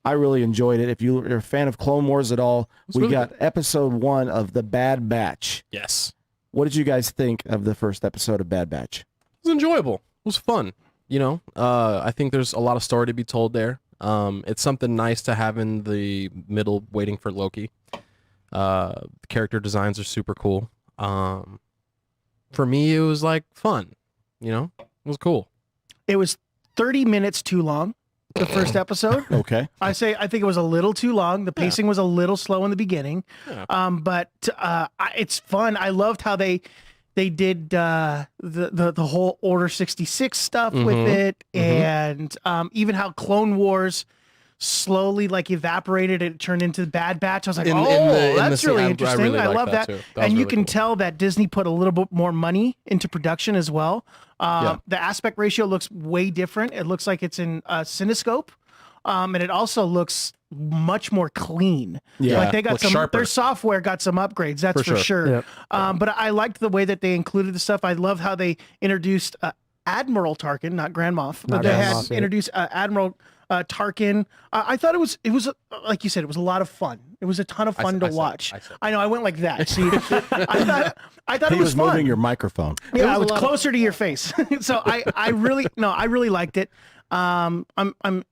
I really enjoyed it. If you're a fan of Clone Wars at all, we really got episode 1 of The Bad Batch. Yes. What did you guys think of the first episode of Bad Batch? It was enjoyable. It was fun. You know, I think there's a lot of story to be told there. It's something nice to have in the middle waiting for Loki. The character designs are super cool. For me, it was like fun. You know, it was cool. It was 30 minutes too long, the first episode. Okay. I think it was a little too long. The pacing was a little slow in the beginning. Yeah. But it's fun. I loved how they did the whole Order 66 stuff with it, and even how Clone Wars slowly like evaporated and it turned into Bad Batch. I was like, In the that's scene, really I interesting. really I liked love that that. too. That was And you really can cool. tell that Disney put a little bit more money into production as well. The aspect ratio looks way different. It looks like it's in Cinescope. And it also looks much more clean. Yeah, like they got looks some. sharper. Their software got some upgrades. That's for sure. Yep. But I liked the way that they included the stuff. I love how they introduced Admiral Tarkin, not Grand Moff, but Not they Grand had Moff, yeah. introduced Admiral Tarkin. I thought it was like you said, it was a lot of fun. It was a ton of fun to watch. I know I went like that. See, I thought He it was was fun. moving your microphone. Yeah, I was closer to your face. So I really liked it. I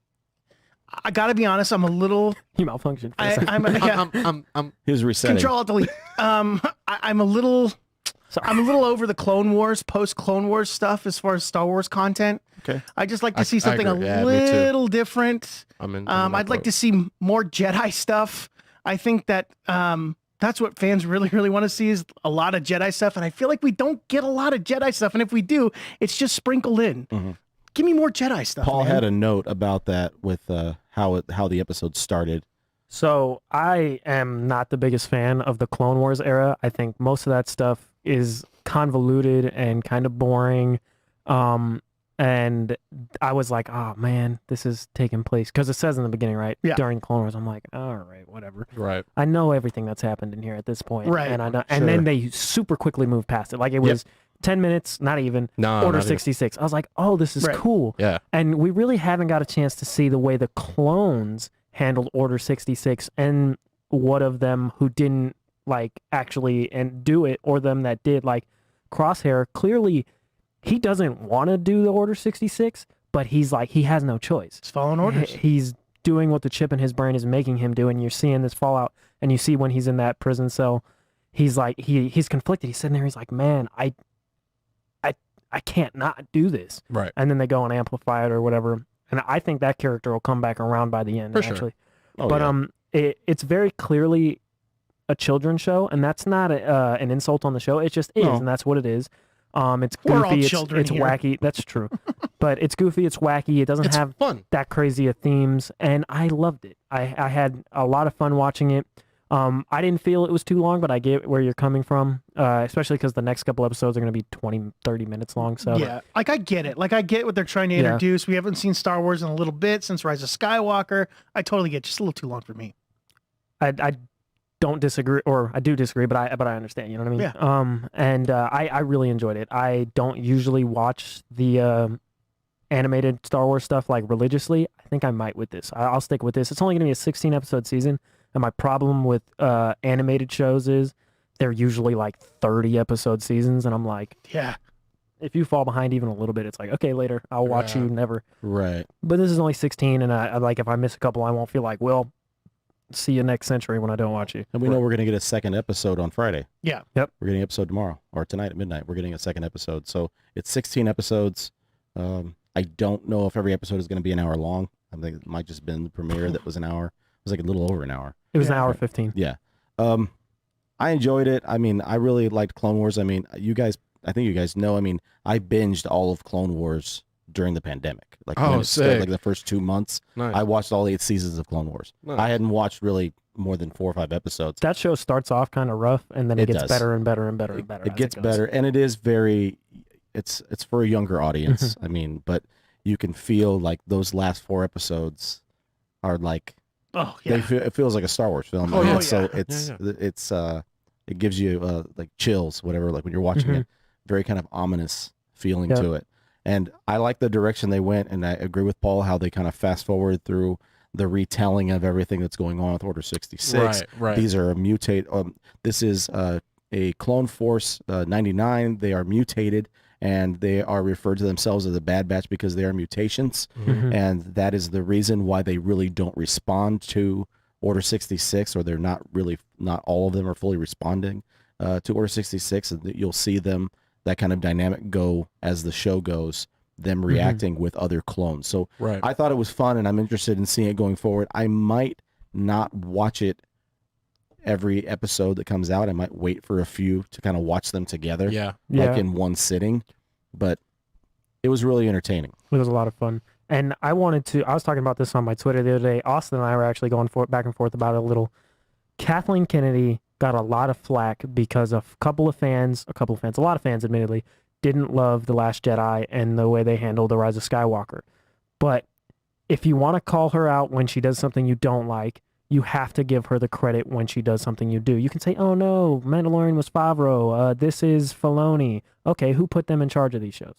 gotta be honest, I'm a little. He malfunctioned. For a second. He was resetting. Control Delete. I'm a little. Sorry. I'm a little over the Clone Wars, post Clone Wars stuff as far as Star Wars content. Okay. I just like to see something a agree. Yeah, me too. little different. I'm in I'd like to see more Jedi stuff. I think that that's what fans really, really want to see is a lot of Jedi stuff. And I feel like we don't get a lot of Jedi stuff. And if we do, it's just sprinkled in. Mm-hmm. Give me more Jedi stuff. Paul man. had a note about that with how the episode started. So I am not the biggest fan of the Clone Wars era. I think most of that stuff is convoluted and kind of boring. And I was like, oh man, this is taking place. Because it says in the beginning, right? Yeah. During Clone Wars, I'm like, all right, whatever. Right. I know everything that's happened in here at this point. Right. And I know, and then they super quickly moved past it. Like it was 10 minutes, not even. No, Order not even. 66. I was like, oh, this is Right. cool. Yeah. And we really haven't got a chance to see the way the clones handled Order 66 and what of them who didn't like actually and do it or them that did. Like Crosshair, clearly he doesn't want to do the Order 66, but he's like, he has no choice. It's following orders. He's doing what the chip in his brain is making him do, and you're seeing this fallout, and you see when he's in that prison cell, he's like, he's conflicted. He's sitting there, he's like, man, I can't not do this. Right. And then they go and amplify it or whatever. And I think that character will come back around by the end, For sure. actually. Oh, But yeah. it's very clearly a children's show, and that's not an insult on the show. It just is, No. and that's what it is. It's We're all goofy, children it's here. wacky. That's true. But it's goofy, it's wacky. It doesn't It's have fun. that crazy of themes, and I loved it. I had a lot of fun watching it. I didn't feel it was too long, but I get where you're coming from, especially because the next couple episodes are going to be 20, 30 minutes long. So Yeah, like I get it. Like I get what they're trying to Yeah. introduce. We haven't seen Star Wars in a little bit since Rise of Skywalker. I totally get it. Just a little too long for me. I don't disagree, or I do disagree, but I understand. You know what I mean? Yeah. And I really enjoyed it. I don't usually watch the animated Star Wars stuff like religiously. I think I might with this. I'll stick with this. It's only going to be a 16 episode season, and my problem with animated shows is they're usually like 30 episode seasons, and I'm like, Yeah. if you fall behind even a little bit, it's like, okay, later, I'll watch Yeah. you, never. Right. But this is only 16, and I like, if I miss a couple, I won't feel like, well, see you next century when I don't watch you. And we know we're going to get a second episode on Friday. Yeah. Yep. We're getting an episode tomorrow or tonight at midnight. We're getting a second episode. So it's 16 episodes. I don't know if every episode is going to be an hour long. I think it might just been the premiere that was an hour. It was like a little over an hour. It was an Yeah. hour 15. Yeah. I enjoyed it. I mean, I really liked Clone Wars. I mean, I think you guys know, I mean, I binged all of Clone Wars during the pandemic. Like, Oh, when it started, sick. like the first 2 months, Nice. I watched all 8 seasons of Clone Wars. Nice. I hadn't watched really more than 4 or 5 episodes. That show starts off kind of rough, and then it It gets does. better and better and better and better. It as gets goes. better, and it is very, it's for a younger audience. Mm-hmm. I mean, but you can feel like those last 4 episodes are like, Oh yeah. it feels like a Star Wars film. Oh, and yeah. So Yeah, it's it gives you like chills, whatever, like when you're watching Mhm. it, very kind of ominous feeling Yeah. to it. And I like the direction they went, and I agree with Paul how they kind of fast forward through the retelling of everything that's going on with Order 66. Right. These are this is a Clone Force 99. They are mutated, and they are referred to themselves as the Bad Batch because they are mutations. Mhm. And that is the reason why they really don't respond to Order 66, or they're not all of them are fully responding to Order 66. And you'll see them, that kind of dynamic go as the show goes, them reacting with other clones. So Right. I thought it was fun, and I'm interested in seeing it going forward. I might not watch it every episode that comes out. I might wait for a few to kind of watch them together, Yeah. Yeah, like in one sitting. But it was really entertaining. it was a lot of fun. And I was talking about this on my Twitter the other day. Austin and I were actually going back and forth about it a little. Kathleen Kennedy got a lot of flack because a lot of fans admittedly, didn't love The Last Jedi and the way they handled The Rise of Skywalker. But if you want to call her out when she does something you don't like, you have to give her the credit when she does something you do. You can say, oh no, Mandalorian was Favreau, this is Filoni. Okay, who put them in charge of these shows?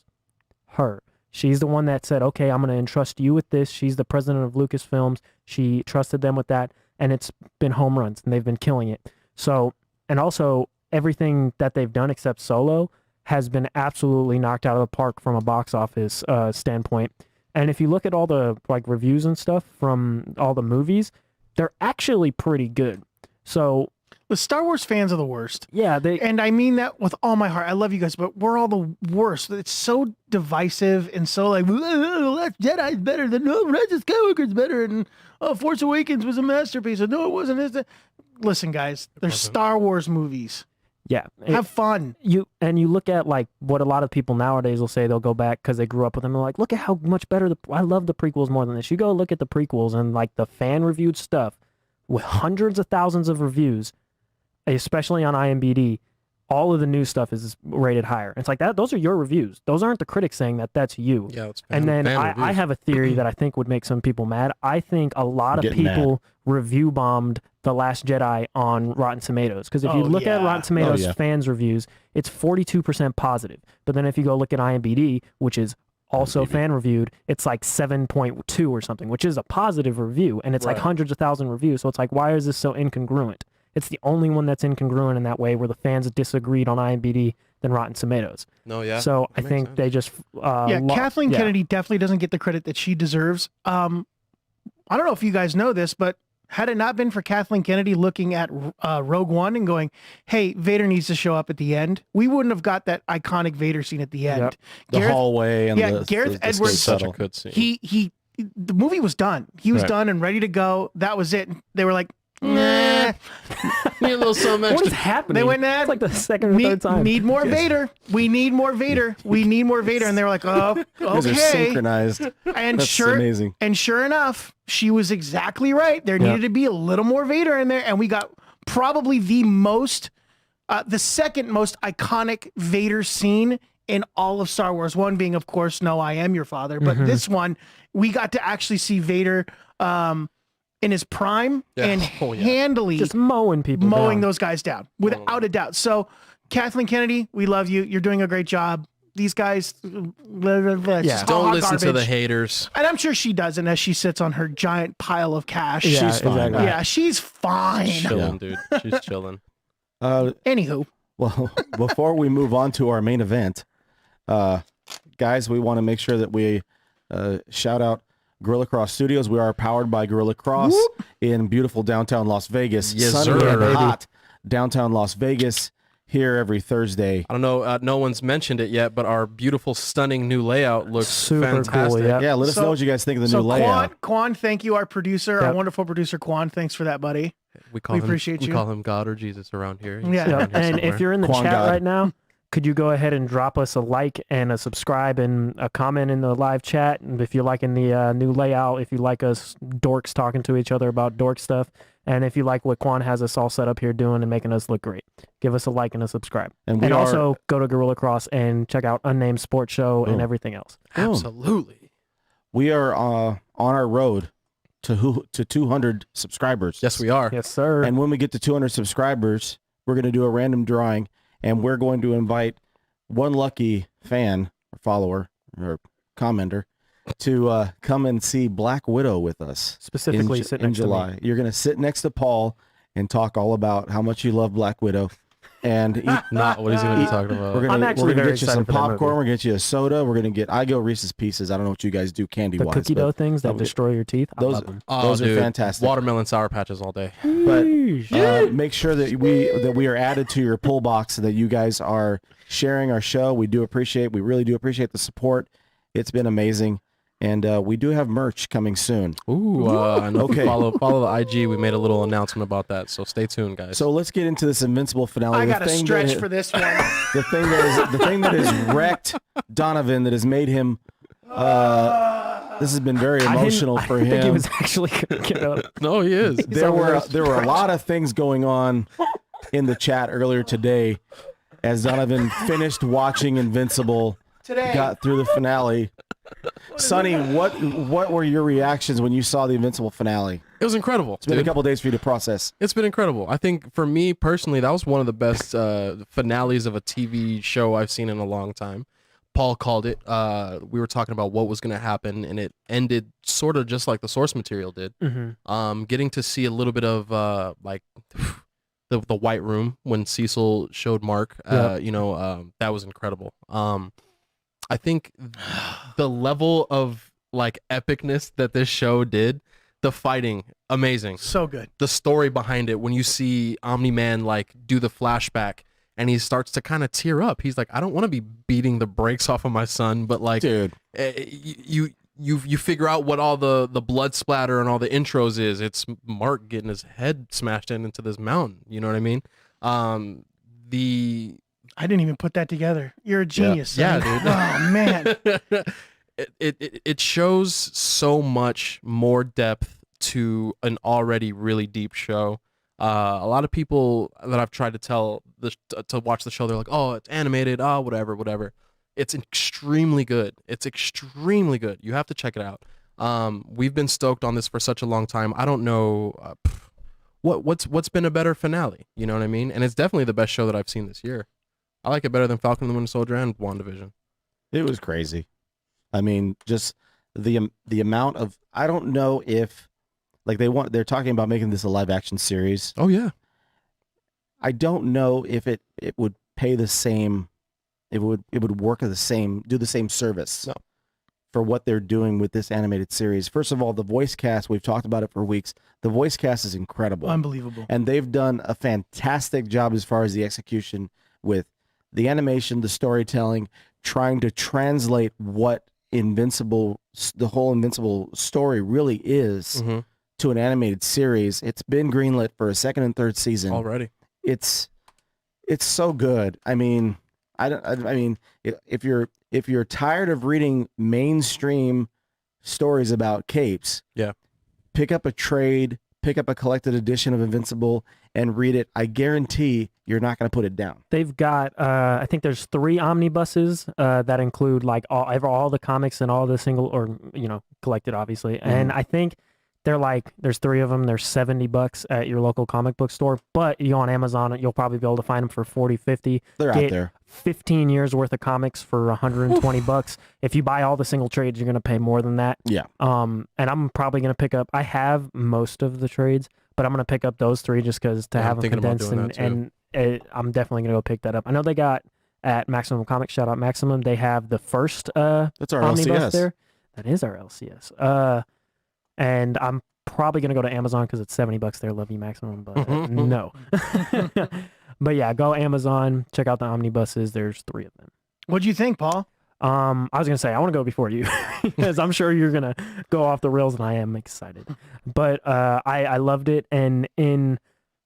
Her. She's the one that said, okay, I'm going to entrust you with this. She's the president of Lucasfilms. She trusted them with that, and it's been home runs, and they've been killing it. So, and also everything that they've done except Solo has been absolutely knocked out of the park from a box office standpoint. And if you look at all the like reviews and stuff from all the movies, they're actually pretty good. So The Star Wars fans are the worst. yeah, And I mean that with all my heart. I love you guys, but we're all the worst. It's so divisive and so like, Last Jedi's better than Rise of Skywalker's better, and Force Awakens was a masterpiece. And no, it wasn't. Listen, guys, they're Star Wars movies. yeah, Have fun. you look at like what a lot of people nowadays will say. They'll go back because they grew up with them. They're like, look at how much better I love the prequels more than this. You go look at the prequels and like the fan reviewed stuff with hundreds of thousands of reviews, especially on IMDb. All of the new stuff is rated higher. It's like that. Those are your reviews. Those aren't the critics saying that. That's you. Yeah, it's And then I reviews. have a theory that I think would make some people mad. I think a lot of Getting people review bombed The Last Jedi on Rotten Tomatoes. Because if you Oh, look at yeah. Rotten Tomatoes yeah. fans' reviews, it's 42% positive. But then if you go look at IMDb, which is also fan reviewed, it's like 7.2 or something, which is a positive review. And it's like Right. hundreds of thousands of reviews. So it's like, why is this so incongruent? It's the only one that's incongruent in that way where the fans disagreed on IMDb than Rotten Tomatoes. No, yeah. So I that makes think sense. they just Kathleen yeah. Kennedy definitely doesn't get the credit that she deserves. I don't know if you guys know this, but had it not been for Kathleen Kennedy looking at Rogue One and going, "Hey, Vader needs to show up at the end," we wouldn't have got that iconic Vader scene at the end. Yep. The hallway and yeah, the Gareth the Edwards- space such a shuttle. good scene. He the movie was done. He was Right. done and ready to go. That was it. They were like, nah. Need a little something What extra. is happening? They went, nah, It's like the second or third time. Need more Vader. We need more Vader. We need more Vader. And they were like, oh, You guys are okay. synchronized. And That's sure, amazing. and sure enough, she was exactly right. There needed to be a little more Vader in there, and we got probably the second most iconic Vader scene in all of Star Wars. One being, of course, "No, I am your father," but this one, we got to actually see Vader in his prime and handily just mowing people down. those guys down without a doubt. So, Kathleen Kennedy, we love you. You're doing a great job. These guys, Don't listen to the haters. And I'm sure she doesn't as she sits on her giant pile of cash. Yeah, She's fine. exactly. Yeah, she's fine. Chilling, dude. She's chilling. Anywho, Well, before we move on to our main event, guys, we want to make sure that we shout out Gorilla Cross Studios. We are powered by Gorilla Cross in beautiful downtown Las Vegas. Yes, Sunny sir. and Baby. hot downtown Las Vegas, here every Thursday. I don't know. No one's mentioned it yet, but our beautiful, stunning new layout looks Super cool, fantastic. yeah. Yeah, let us So- know what you guys think of the so new layout. Quan, thank you, our producer, our Yep. wonderful producer Quan. Thanks for that, buddy. We call We him. appreciate we you. call him God or Jesus around here. He's Yeah. around Yeah, here and somewhere. if you're in the Quan chat God. right now, could you go ahead and drop us a like and a subscribe and a comment in the live chat? And if you're liking the new layout, if you like us dorks talking to each other about dork stuff, and if you like what Quan has us all set up here doing and making us look great, give us a like and a subscribe. And we And are- also go to Gorilla Cross and check out Unnamed Sports Show and Boom. everything else. Absolutely. We are on our road to 200 subscribers. Yes, we are. Yes, sir. And when we get to 200 subscribers, we're going to do a random drawing, and we're going to invite one lucky fan or follower or commenter to come and see Black Widow with us Specifically, sit in next to July. me. You're going to sit next to Paul and talk all about how much you love Black Widow. And eat, Not what he's going to be talking about. we're gonna, I'm actually we're gonna very get you excited some for that popcorn. movie. We're gonna get you a soda. We're gonna get. I go Reese's Pieces. I don't know what you guys do candy The wise. cookie dough things that Okay. destroy your teeth. I Those- love them. Oh, those are dude, fantastic. Watermelon sour patches all day. But make sure that we are added to your pull box so that you guys are sharing our show. We really do appreciate the support. It's been amazing. And we do have merch coming soon. Ooh, I know. Okay. Follow the IG. We made a little announcement about that, so stay tuned, guys. So let's get into this Invincible finale. I The got to thing stretch that- for this one. the thing that has wrecked Donovan, that has made him. This has been very emotional I for didn't think he him. was actually going to get up. no, he is. There were a lot of things going on in the chat earlier today as Donovan finished watching Invincible, Today. got through the finale. Sonny, what were your reactions when you saw the Invincible finale? It was incredible. It's been a dude. couple days for you to process. It's been incredible. I think for me personally, that was one of the best finales of a TV show I've seen in a long time. Paul called it. We were talking about what was going to happen, and it ended sort of just like the source material did. Getting to see a little bit of like the White Room when Cecil showed Mark. That was incredible. I think the level of like epicness that this show did, the fighting, amazing. So good. The story behind it, when you see Omni-Man like do the flashback and he starts to kind of tear up. He's like, I don't want to be beating the brakes off of my son, but like, Dude, you figure out what all the blood splatter and all the intros is. It's Mark getting his head smashed into this mountain. You know what I mean? I didn't even put that together. You're a genius. Yeah, son. dude. Oh man. It shows so much more depth to an already really deep show. A lot of people that I've tried to tell to watch the show, they're like, "Oh, it's animated. Oh, whatever." It's extremely good. It's extremely good. You have to check it out. We've been stoked on this for such a long time. I don't know what's been a better finale. You know what I mean? And it's definitely the best show that I've seen this year. I like it better than Falcon and the Winter Soldier and WandaVision. it was crazy. I mean, just the amount of, I don't know if like they're talking about making this a live action series. Oh yeah. I don't know if it would pay the same, it would work do the same service. No. For what they're doing with this animated series. First of all, the voice cast, we've talked about it for weeks. The voice cast is incredible. Unbelievable. And they've done a fantastic job as far as the execution with the animation, the storytelling, trying to translate what the whole Invincible story really is to an animated series. It's been greenlit for a second and third season already. It's so good. I mean, if you're tired of reading mainstream stories about capes, yeah, pick up a trade, pick up a collected edition of Invincible and read it. I guarantee you're not going to put it down. They've got, I think there's 3 omnibuses that include like all the comics and all the single or, collected obviously. And I think they're like, there's 3 of them. They're $70 at your local comic book store, but you go on Amazon, you'll probably be able to find them for 40, 50. They're out there. 15 years worth of comics for $120. If you buy all the single trades, you're going to pay more than that. Yeah. And I'm probably going to pick up, I have most of the trades, but I'm going to pick up those 3 just because have them condensed and I'm definitely going to go pick that up. I know they got at Maximum Comics, shout out Maximum, they have the first that's our omnibus LCS. there. That is our LCS. And I'm probably going to go to Amazon because it's $70 there. Love you, Maximum, but no. But yeah, go Amazon, check out the omnibuses. There's 3 of them. What'd you think, Paul? I was going to say, I want to go before you because I'm sure you're going to go off the rails and I am excited. But I loved it. And in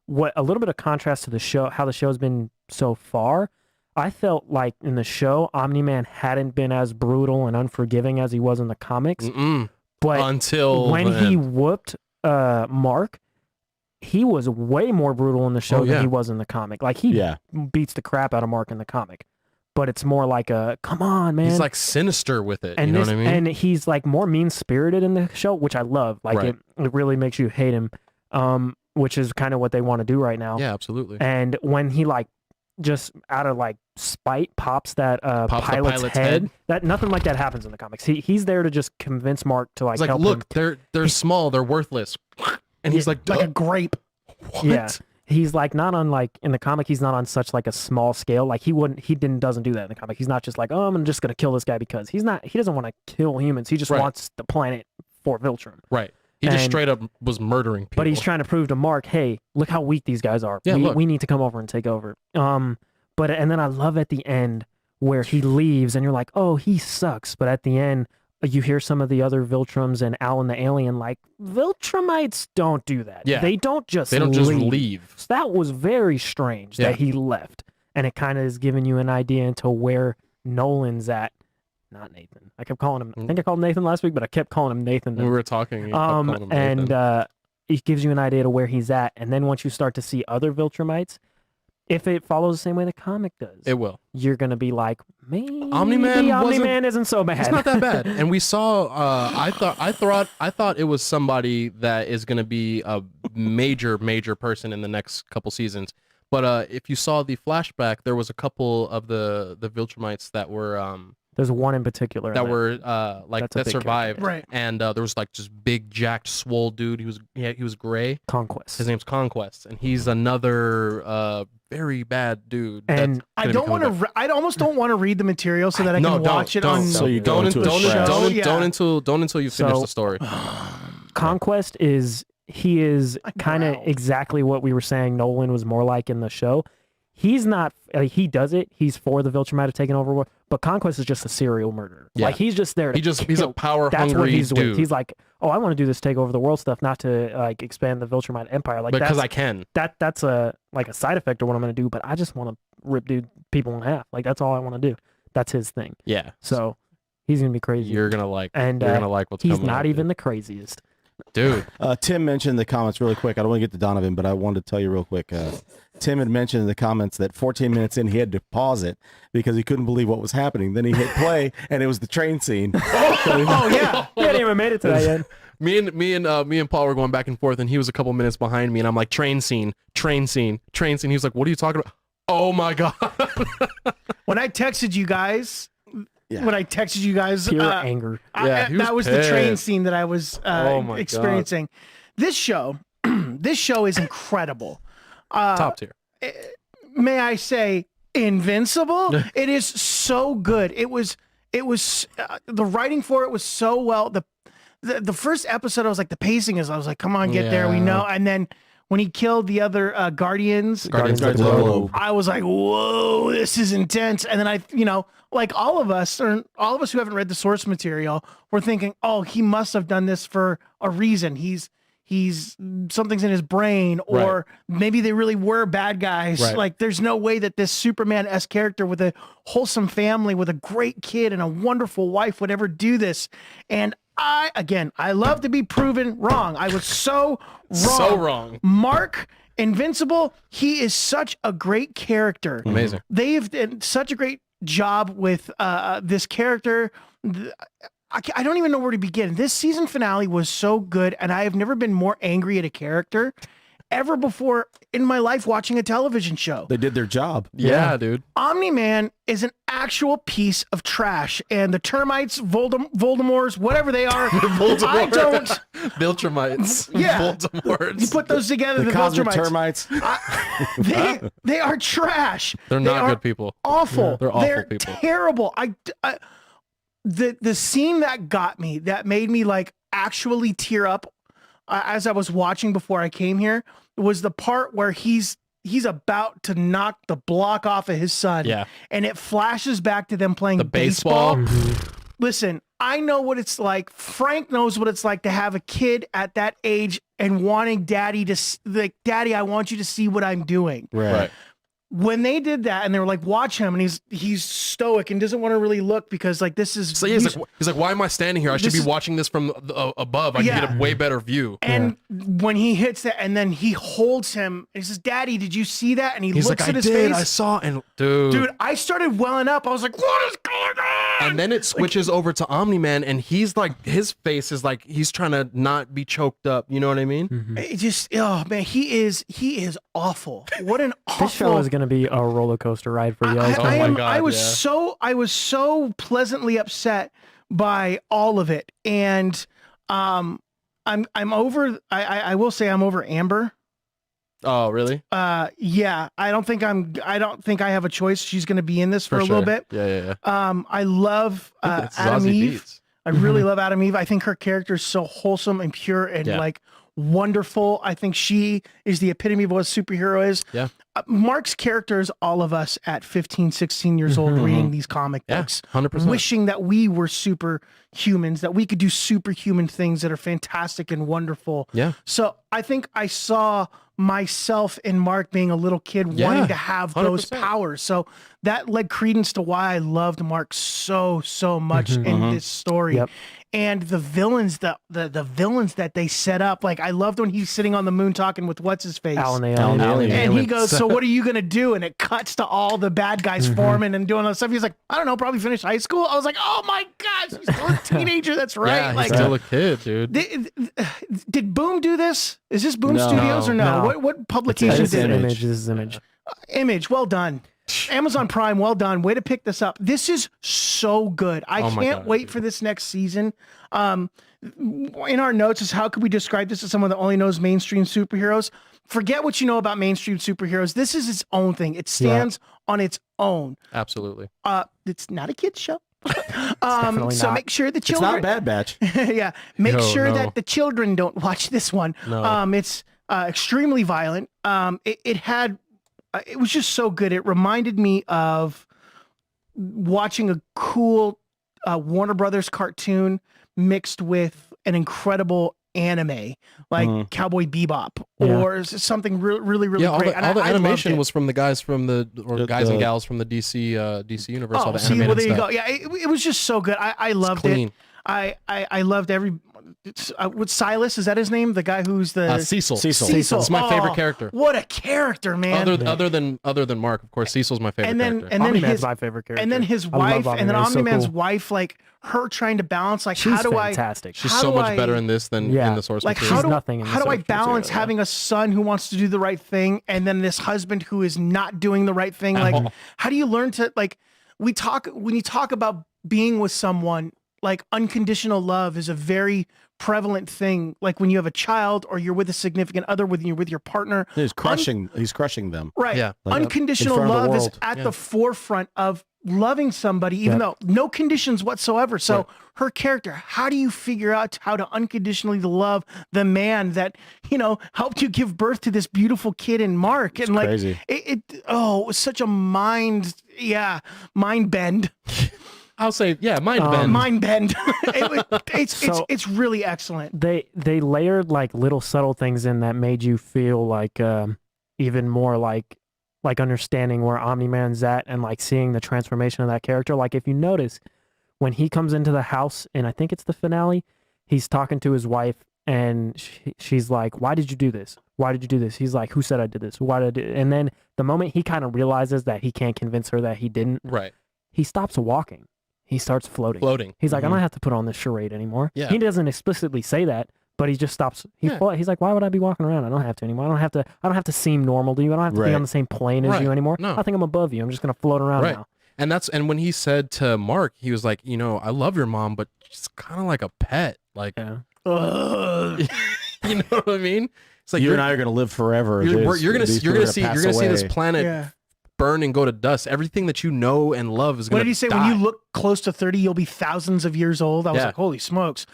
what a little bit of contrast to the show, how the show's been so far, I felt like in the show, Omni-Man hadn't been as brutal and unforgiving as he was in the comics. But until when he whooped Mark, he was way more brutal in the show than he was in the comic. Like he beats the crap out of Mark in the comic. But it's more like a, come on, man. He's like sinister with it. And you know what I mean? And he's like more mean-spirited in the show, which I love. Like it really makes you hate him, which is kind of what they want to do right now. Yeah, absolutely. And when he like just out of like spite pops that pilot's head, that nothing like that happens in the comics. He's there to just convince Mark to like, help look, him. they're small, they're worthless. And he's like a grape. What? Yeah. He's like not on like in the comic. He's not on such like a small scale. Like doesn't do that in the comic. He's not just like, oh, I'm just gonna kill this guy because he doesn't want to kill humans. He just wants the planet for Viltrum. Right. He just straight up was murdering people. But he's trying to prove to Mark, hey, look how weak these guys are. Yeah, we need to come over and take over. And then I love at the end where he leaves and you're like, oh, he sucks. But at the end, you hear some of the other Viltrums and Alan the alien like, Viltrumites don't do that. Yeah. They don't just leave. So that was very strange that he left. And it kind of is giving you an idea into where Nolan's at. Not Nathan. I kept calling him, I think I called him Nathan last week, but I kept calling him Nathan. When we were talking. It gives you an idea to where he's at. And then once you start to see other Viltrumites, if it follows the same way the comic does, it will. You're gonna be like, maybe Omni-Man isn't so bad. It's not that bad. And we saw. I thought it was somebody that is gonna be a major person in the next couple seasons. But if you saw the flashback, there was a couple of the Viltrumites that were There's one in particular that were like That's a that big survived, character. Right. And there was like just big jacked swole dude. He was gray. Conquest. His name's Conquest, and he's another very bad dude. And that's I gonna don't be want coming to. I almost don't want to read the material so that I No, can don't, watch it don't. on. So you go into a trash. don't until you finish the story. Conquest is kind of Wow. exactly what we were saying Nolan was more like in the show. He's not he does it. He's for the Viltrumite taking over, but Conquest is just a serial murderer. Yeah. Like he's just there to He's a kill. power That's what hungry he's dude. with. He's like, "Oh, I want to do this take over the world stuff, not to like expand the Viltrumite empire." Like because that's, I can. that's a like a side effect of what I'm going to do, but I just want to rip people in half. Like that's all I want to do. That's his thing. Yeah. So he's going to be crazy. You're gonna like. and you're gonna like what's he's coming. not up, even the craziest. dude. Tim mentioned in the comments really quick. I don't want to get to Donovan, but I wanted to tell you real quick. Tim had mentioned in the comments that 14 minutes in, he had to pause it because he couldn't believe what was happening. Then he hit play, and it was the train scene. Oh yeah. He hadn't even made it to that yet. Me and Paul were going back and forth, and he was a couple minutes behind me, and I'm like, train scene. He was like, what are you talking about? Oh my god. When I texted you guys, Pure anger. Yeah, he was that was the train pissed. scene that I was Oh my God. experiencing. This show, this show is incredible. Top tier. May I say, Invincible? It is so good. It was the writing for it was so well. The first episode, I was like, the pacing is. I was like, come on, get there. We Yeah. know. And then when he killed the other Guardians Guardians of the Globe. I was like, whoa, this is intense. And then like all of us who haven't read the source material, we're thinking, oh, he must have done this for a reason. He's something's in his brain, or maybe they really were bad guys. Right. Like there's no way that this Superman-esque character with a wholesome family, with a great kid and a wonderful wife would ever do this. And I love to be proven wrong. I was so wrong. So wrong. Mark Invincible, he is such a great character. Amazing. They've done such a great job with this character. I don't even know where to begin. This season finale was so good, and I have never been more angry at a character ever before in my life watching a television show. They did their job. Yeah, dude. Omni-Man is an actual piece of trash, and the termites, Voldemorts, whatever they are, I don't. Viltrumites. Yeah. Voldemorts. You put those together, The the cosmic Viltrumites. termites. They are trash. They're They not are good people. Awful. They're awful people. Terrible. The scene that got me, that made me like actually tear up as I was watching before I came here, was the part where he's about to knock the block off of his son. Yeah. And it flashes back to them playing The baseball. Listen, I know what it's like. Frank knows what it's like to have a kid at that age and wanting daddy, I want you to see what I'm doing. Right. When they did that and they were like, watch him, and he's stoic and doesn't want to really look because like this is. So yeah, he's like, why am I standing here? I should be This is- watching this from above. I can get a way better view. And when he hits that, and then he holds him, and he says, "Daddy, did you see that?" And He's looks like, at I his did. face. I saw. And dude, I started welling up. I was like, "What is going on?" And then it switches over to Omni-Man, and he's like, his face is like he's trying to not be choked up. You know what I mean? It just, oh man, he is awful. What an awful. This show is going to be a roller coaster ride for you. I was so pleasantly upset by all of it, and I'm over. I will say I'm over Amber. Oh, really? Yeah, I don't think I have a choice. She's going to be in this for a sure. little bit. Yeah. I love It's Adam Zazie Eve. Beetz. I really love Adam Eve. I think her character is so wholesome and pure and like wonderful. I think she is the epitome of what a superhero is. Yeah. Mark's character is all of us at 15, 16 years old reading these comic books. 100%. Wishing that we were superhumans, that we could do superhuman things that are fantastic and wonderful. Yeah. So I think I saw myself in Mark being a little kid wanting to have those 100%. powers. So that led credence to why I loved Mark so much in this story. Yep. And the villains, the villains that they set up, like I loved when he's sitting on the moon talking with what's his face. Alan the Alien. Alien. And he goes, "So what are you gonna do?" And it cuts to all the bad guys forming and doing all that stuff. He's like, "I don't know, probably finish high school." I was like, "Oh my gosh, he's still a teenager." That's right. Yeah, like, he's still a kid, dude. did Boom do this? Is this Boom No. Studios or no? No. What publication It's did it? Image. This is Image. Image. Well done. Amazon Prime, well done. Way to pick this up. This is so good. I Oh my can't God, wait dude. for this next season. In our notes is how could we describe this as someone that only knows mainstream superheroes? Forget what you know about mainstream superheroes. This is its own thing. It stands on its own. Absolutely. It's not a kid's show. definitely So not. make sure the It's children. not Bad Batch. Yeah, make No, sure no. that the children don't watch this one. No. It's extremely violent. It was just so good. It reminded me of watching a cool Warner Brothers cartoon mixed with an incredible anime like Cowboy Bebop or something really Yeah, all great. the, all the I loved animation it. was from the guys from the guys and gals from the DC universe. all the see, animated well, there you stuff. go. Yeah, it was just so good. I loved clean. it. I loved every. What Silas, is that his name? The guy who's the Cecil. Cecil. It's my favorite Oh, character. What a character, man! Other than Mark, of course, Cecil's my favorite and then character. and then Omni-Man's his my favorite character. and then his I love wife, and then Omni-Man. He's so Omni-Man's cool. wife, like her trying to balance, like She's how do fantastic. She's how so do much I- better in this than Yeah. in the source like material. how do nothing in the how do I source balance material, yeah. having a son who wants to do the right thing and then this husband who is not doing the right thing? Like, how do you learn to like? When you talk about being with someone, like unconditional love is a very prevalent thing. Like when you have a child or you're with a significant other, when you're with your partner, He's crushing them. right? Yeah. Like, Unconditional in front of the love is world. at Yeah. the forefront of loving somebody, even though no conditions whatsoever. So Right. her character, how do you figure out how to unconditionally love the man that, helped you give birth to this beautiful kid in Mark? And like, crazy. it was such a mind bend. I'll say, yeah, mind bend. Mind bend. It's So- it's really excellent. They layered like little subtle things in that made you feel like even more like understanding where Omni-Man's at and like seeing the transformation of that character. Like if you notice when he comes into the house, and I think it's the finale, he's talking to his wife and she's like, "Why did you do this? Why did you do this?" He's like, "Who said I did this? Why did I do it?" And then the moment he kind of realizes that he can't convince her that he didn't, Right. he stops walking. He starts floating. Floating. He's like, I don't have to put on this charade anymore. Yeah. He doesn't explicitly say that, but he just stops. Yeah. He's like, why would I be walking around? I don't have to anymore. I don't have to seem normal to you. I don't have to be Right. on the same plane as Right. you anymore. No. I think I'm above you. I'm just gonna float around Right. now. And when he said to Mark, he was like, I love your mom, but she's kind of like a pet. Like, Yeah. you know what I mean? It's like You and I are going to live forever. you're gonna These see people are gonna pass see this away. planet Yeah. burn and go to dust. Everything that you know and love is What gonna did he say? die. When you look close to 30, you'll be thousands of years old. I was Yeah. like, holy smokes.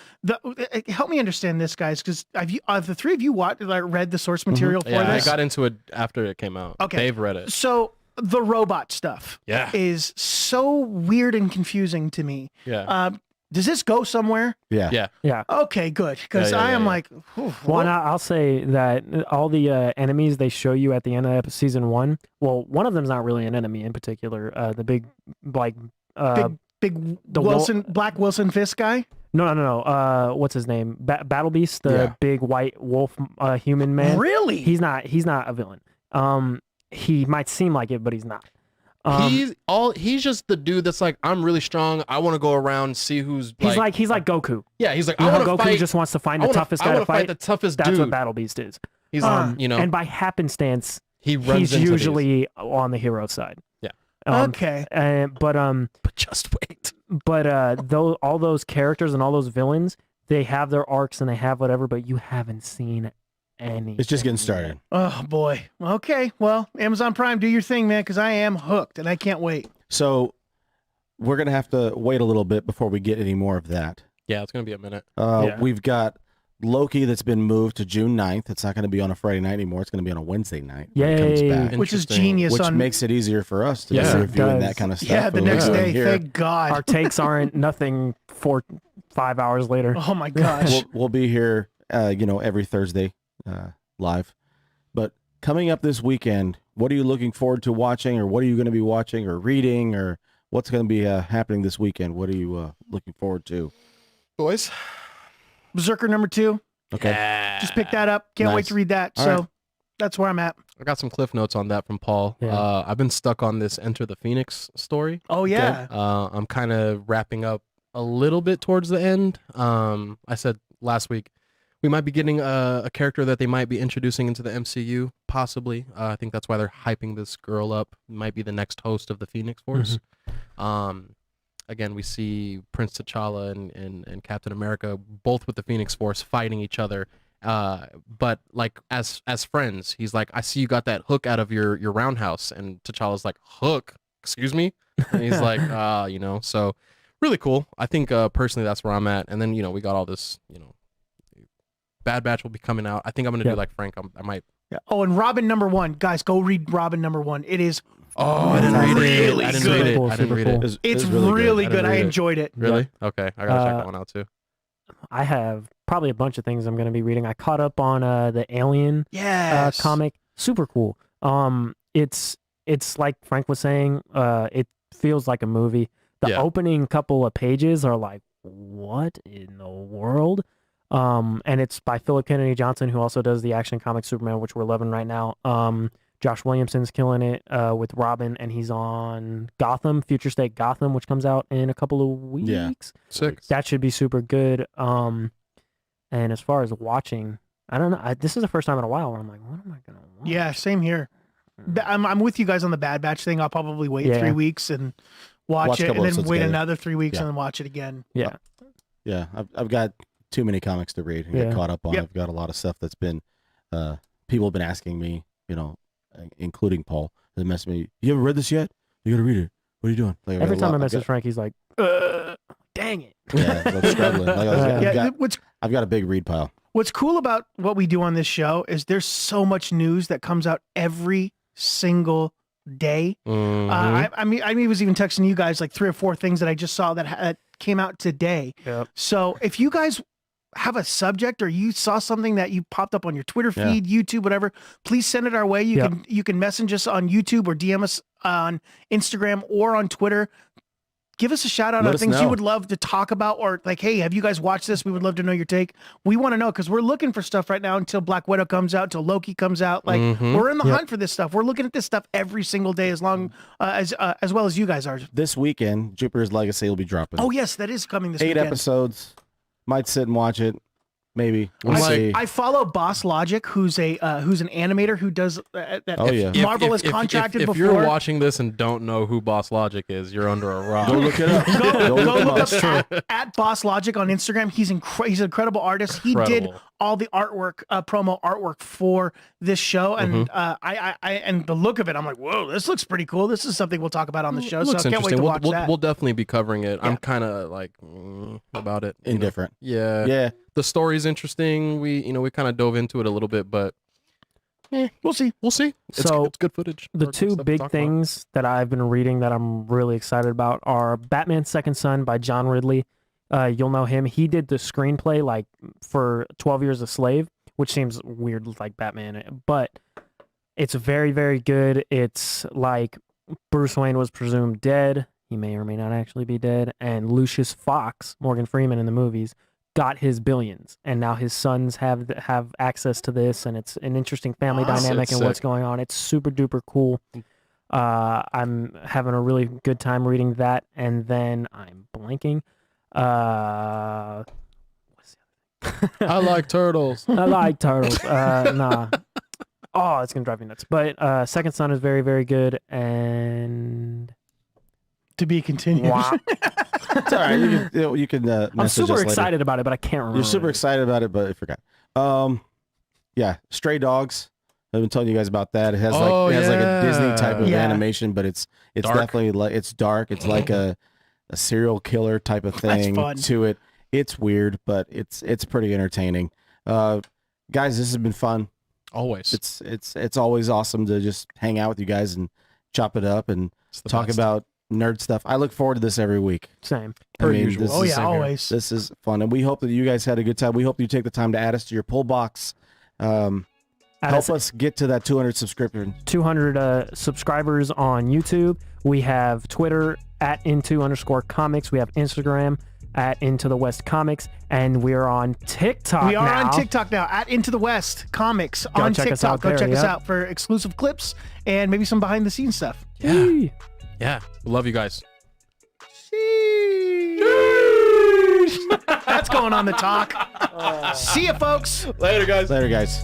Help me understand this, guys, because have the three of you read the source material for Yeah, I this? got into it after it came out. Okay. Dave read it. So the robot stuff Yeah. is so weird and confusing to me. Yeah. Does this go somewhere? Yeah. Yeah. Yeah. Okay, good. Because Yeah, yeah, I am yeah. like, Well, what? and I'll say that all the enemies they show you at the end of season 1. Well, one of them's not really an enemy in particular. The big, like, big the Black Wilson Fisk guy? no. What's his name? Battle Beast, the Yeah. big white wolf human man. Really? He's not a villain. He might seem like it, but he's not. He's just the dude that's like, I'm really strong. I want to go around, see who's He's like Goku. yeah, he's like, You know I how want to Goku fight. just wants to find I the wanna- toughest I guy wanna to fight. the toughest That's dude. what Battle Beast is. He's Uh, And by happenstance, he runs he's into these. usually on the hero side. Yeah. Okay. But just wait. All those characters and all those villains, they have their arcs and they have whatever, but you haven't seen any. It's just getting started. Oh, boy. Okay. Well, Amazon Prime, do your thing, man, because I am hooked and I can't wait. So we're going to have to wait a little bit before we get any more of that. Yeah, it's gonna be a minute. Yeah. We've got Loki that's been moved to June 9th. It's not going to be on a Friday night anymore. It's going to be on a Wednesday night when it comes Yay. back, Which is Interesting. genius which on makes it easier for us to Yeah, be it reviewing does. that kind of stuff. yeah, the when we're next doing day. here. Thank God. Our takes aren't nothing 5 hours later. Oh my gosh. We'll be here, every Thursday live. But coming up this weekend, what are you looking forward to watching, or what are you going to be watching or reading, or what's going to be happening this weekend? What are you looking forward to? Boys. Berserker number 2. Okay. Just pick that up. Can't wait Nice. to read that. All So right. that's where I'm at. I got some cliff notes on that from Paul. Yeah. I've been stuck on this Enter the Phoenix story. Oh, yeah. I'm kind of wrapping up a little bit towards the end. I said last week We might be getting a character that they might be introducing into the MCU, possibly. I think that's why they're hyping this girl up. Might be the next host of the Phoenix Force. Again, we see Prince T'Challa and Captain America both with the Phoenix Force fighting each other. But like as friends, he's like, I see you got that hook out of your roundhouse, and T'Challa's like, hook? Excuse me? And he's like, so really cool. I think personally that's where I'm at. And then we got all this, Bad Batch will be coming out. I think I'm gonna do like Frank. I might. Yeah. Oh, and Robin #1, guys, go read Robin #1. It is. Oh, I didn't read it. Really I didn't good. read it. Cool, I didn't super read cool. it. It's really good. I enjoyed it. Really? Okay, I gotta check that one out too. I have probably a bunch of things I'm going to be reading. I caught up on the Alien comic. Super cool. It's like Frank was saying. It feels like a movie. The opening couple of pages are like, what in the world? And it's by Philip Kennedy Johnson, who also does the Action Comic Superman, which we're loving right now. Josh Williamson's killing it with Robin, and he's on Gotham, Future State Gotham, which comes out in a couple of weeks. Yeah. Sick. That should be super good. And as far as watching, I don't know. This is the first time in a while where I'm like, what am I gonna watch? Yeah, same here. I'm with you guys on the Bad Batch thing. I'll probably wait 3 weeks and watch a it, couple and then episodes wait together. another 3 weeks Yeah. and then watch it again. Yeah. Yeah, I've got too many comics to read and get caught up on. Yep. I've got a lot of stuff that's been people have been asking me, including Paul, they messaged me, you haven't read this yet? You gotta read it. What are you doing? Like, Every time I message Frank, he's like, dang it. Yeah, I'm struggling. I've got a big read pile. What's cool about what we do on this show is there's so much news that comes out every single day. I mean, I was even texting you guys like 3 or 4 things that I just saw that came out today. Yep. So if you guys have a subject or you saw something that you popped up on your Twitter feed, YouTube, whatever, please send it our way. You can message us on YouTube or DM us on Instagram or on Twitter. Give us a shout out on things you would love to talk about, or like, hey, have you guys watched this? We would love to know your take. We want to know because we're looking for stuff right now until Black Widow comes out, until Loki comes out. Like we're in the hunt for this stuff. We're looking at this stuff every single day, as long as well as you guys are. This weekend, Jupiter's Legacy will be dropping. Oh yes, that is coming this 8 weekend. episodes. Might sit and watch it. Maybe. We'll see. I follow Boss Logic, who's an animator who does that. Marvel has contracted before. If you're watching this and don't know who Boss Logic is, you're under a rock. Go look it up. Go look up at Boss Logic on Instagram. He's an incredible artist. He did all the artwork, promo artwork for this show, and I and the look of it, I'm like, whoa, this looks pretty cool. This is something we'll talk about on the show. So I can't wait to watch that. We'll definitely be covering it. I'm kind of like about it. Indifferent. Yeah. The story's interesting. We kind of dove into it a little bit, but we'll see. It's good footage. The 2 big things that I've been reading that I'm really excited about are Batman Second Son by John Ridley. You'll know him. He did the screenplay like for 12 Years a Slave, which seems weird like Batman, but it's very, very good. It's like Bruce Wayne was presumed dead. He may or may not actually be dead. And Lucius Fox, Morgan Freeman in the movies, got his billions, and now his sons have access to this, and it's an interesting family dynamic and what's going on. It's super duper cool. I'm having a really good time reading that, and then I'm blanking. What's the other thing? I like turtles. I like turtles. Nah. Oh, it's gonna drive me nuts. But Second Son is very, very good, and to be continued. Wow. It's all right. You can I'm super excited about it, but I can't remember. You're super excited about it, but I forgot. Yeah, Stray Dogs. I've been telling you guys about that. It has like a Disney type of animation, but it's dark. Definitely like it's dark. It's like a serial killer type of thing to it. It's weird, but it's pretty entertaining. Guys, this has been fun. Always. It's always awesome to just hang out with you guys and chop it up and talk about nerd stuff. I look forward to this every week. Same. Per usual. Always. This is fun, and we hope that you guys had a good time. We hope you take the time to add us to your pull box. Help us get to that 200 subscription. 200 subscribers on YouTube. We have Twitter at @into_comics. We have Instagram at Into the West Comics, and we're on TikTok. We are on TikTok now at Into the West Comics on TikTok. Go check us out for exclusive clips and maybe some behind the scenes stuff. Yeah. Love you guys. Sheesh. That's going on the talk. See ya, folks. Later, guys. Later, guys.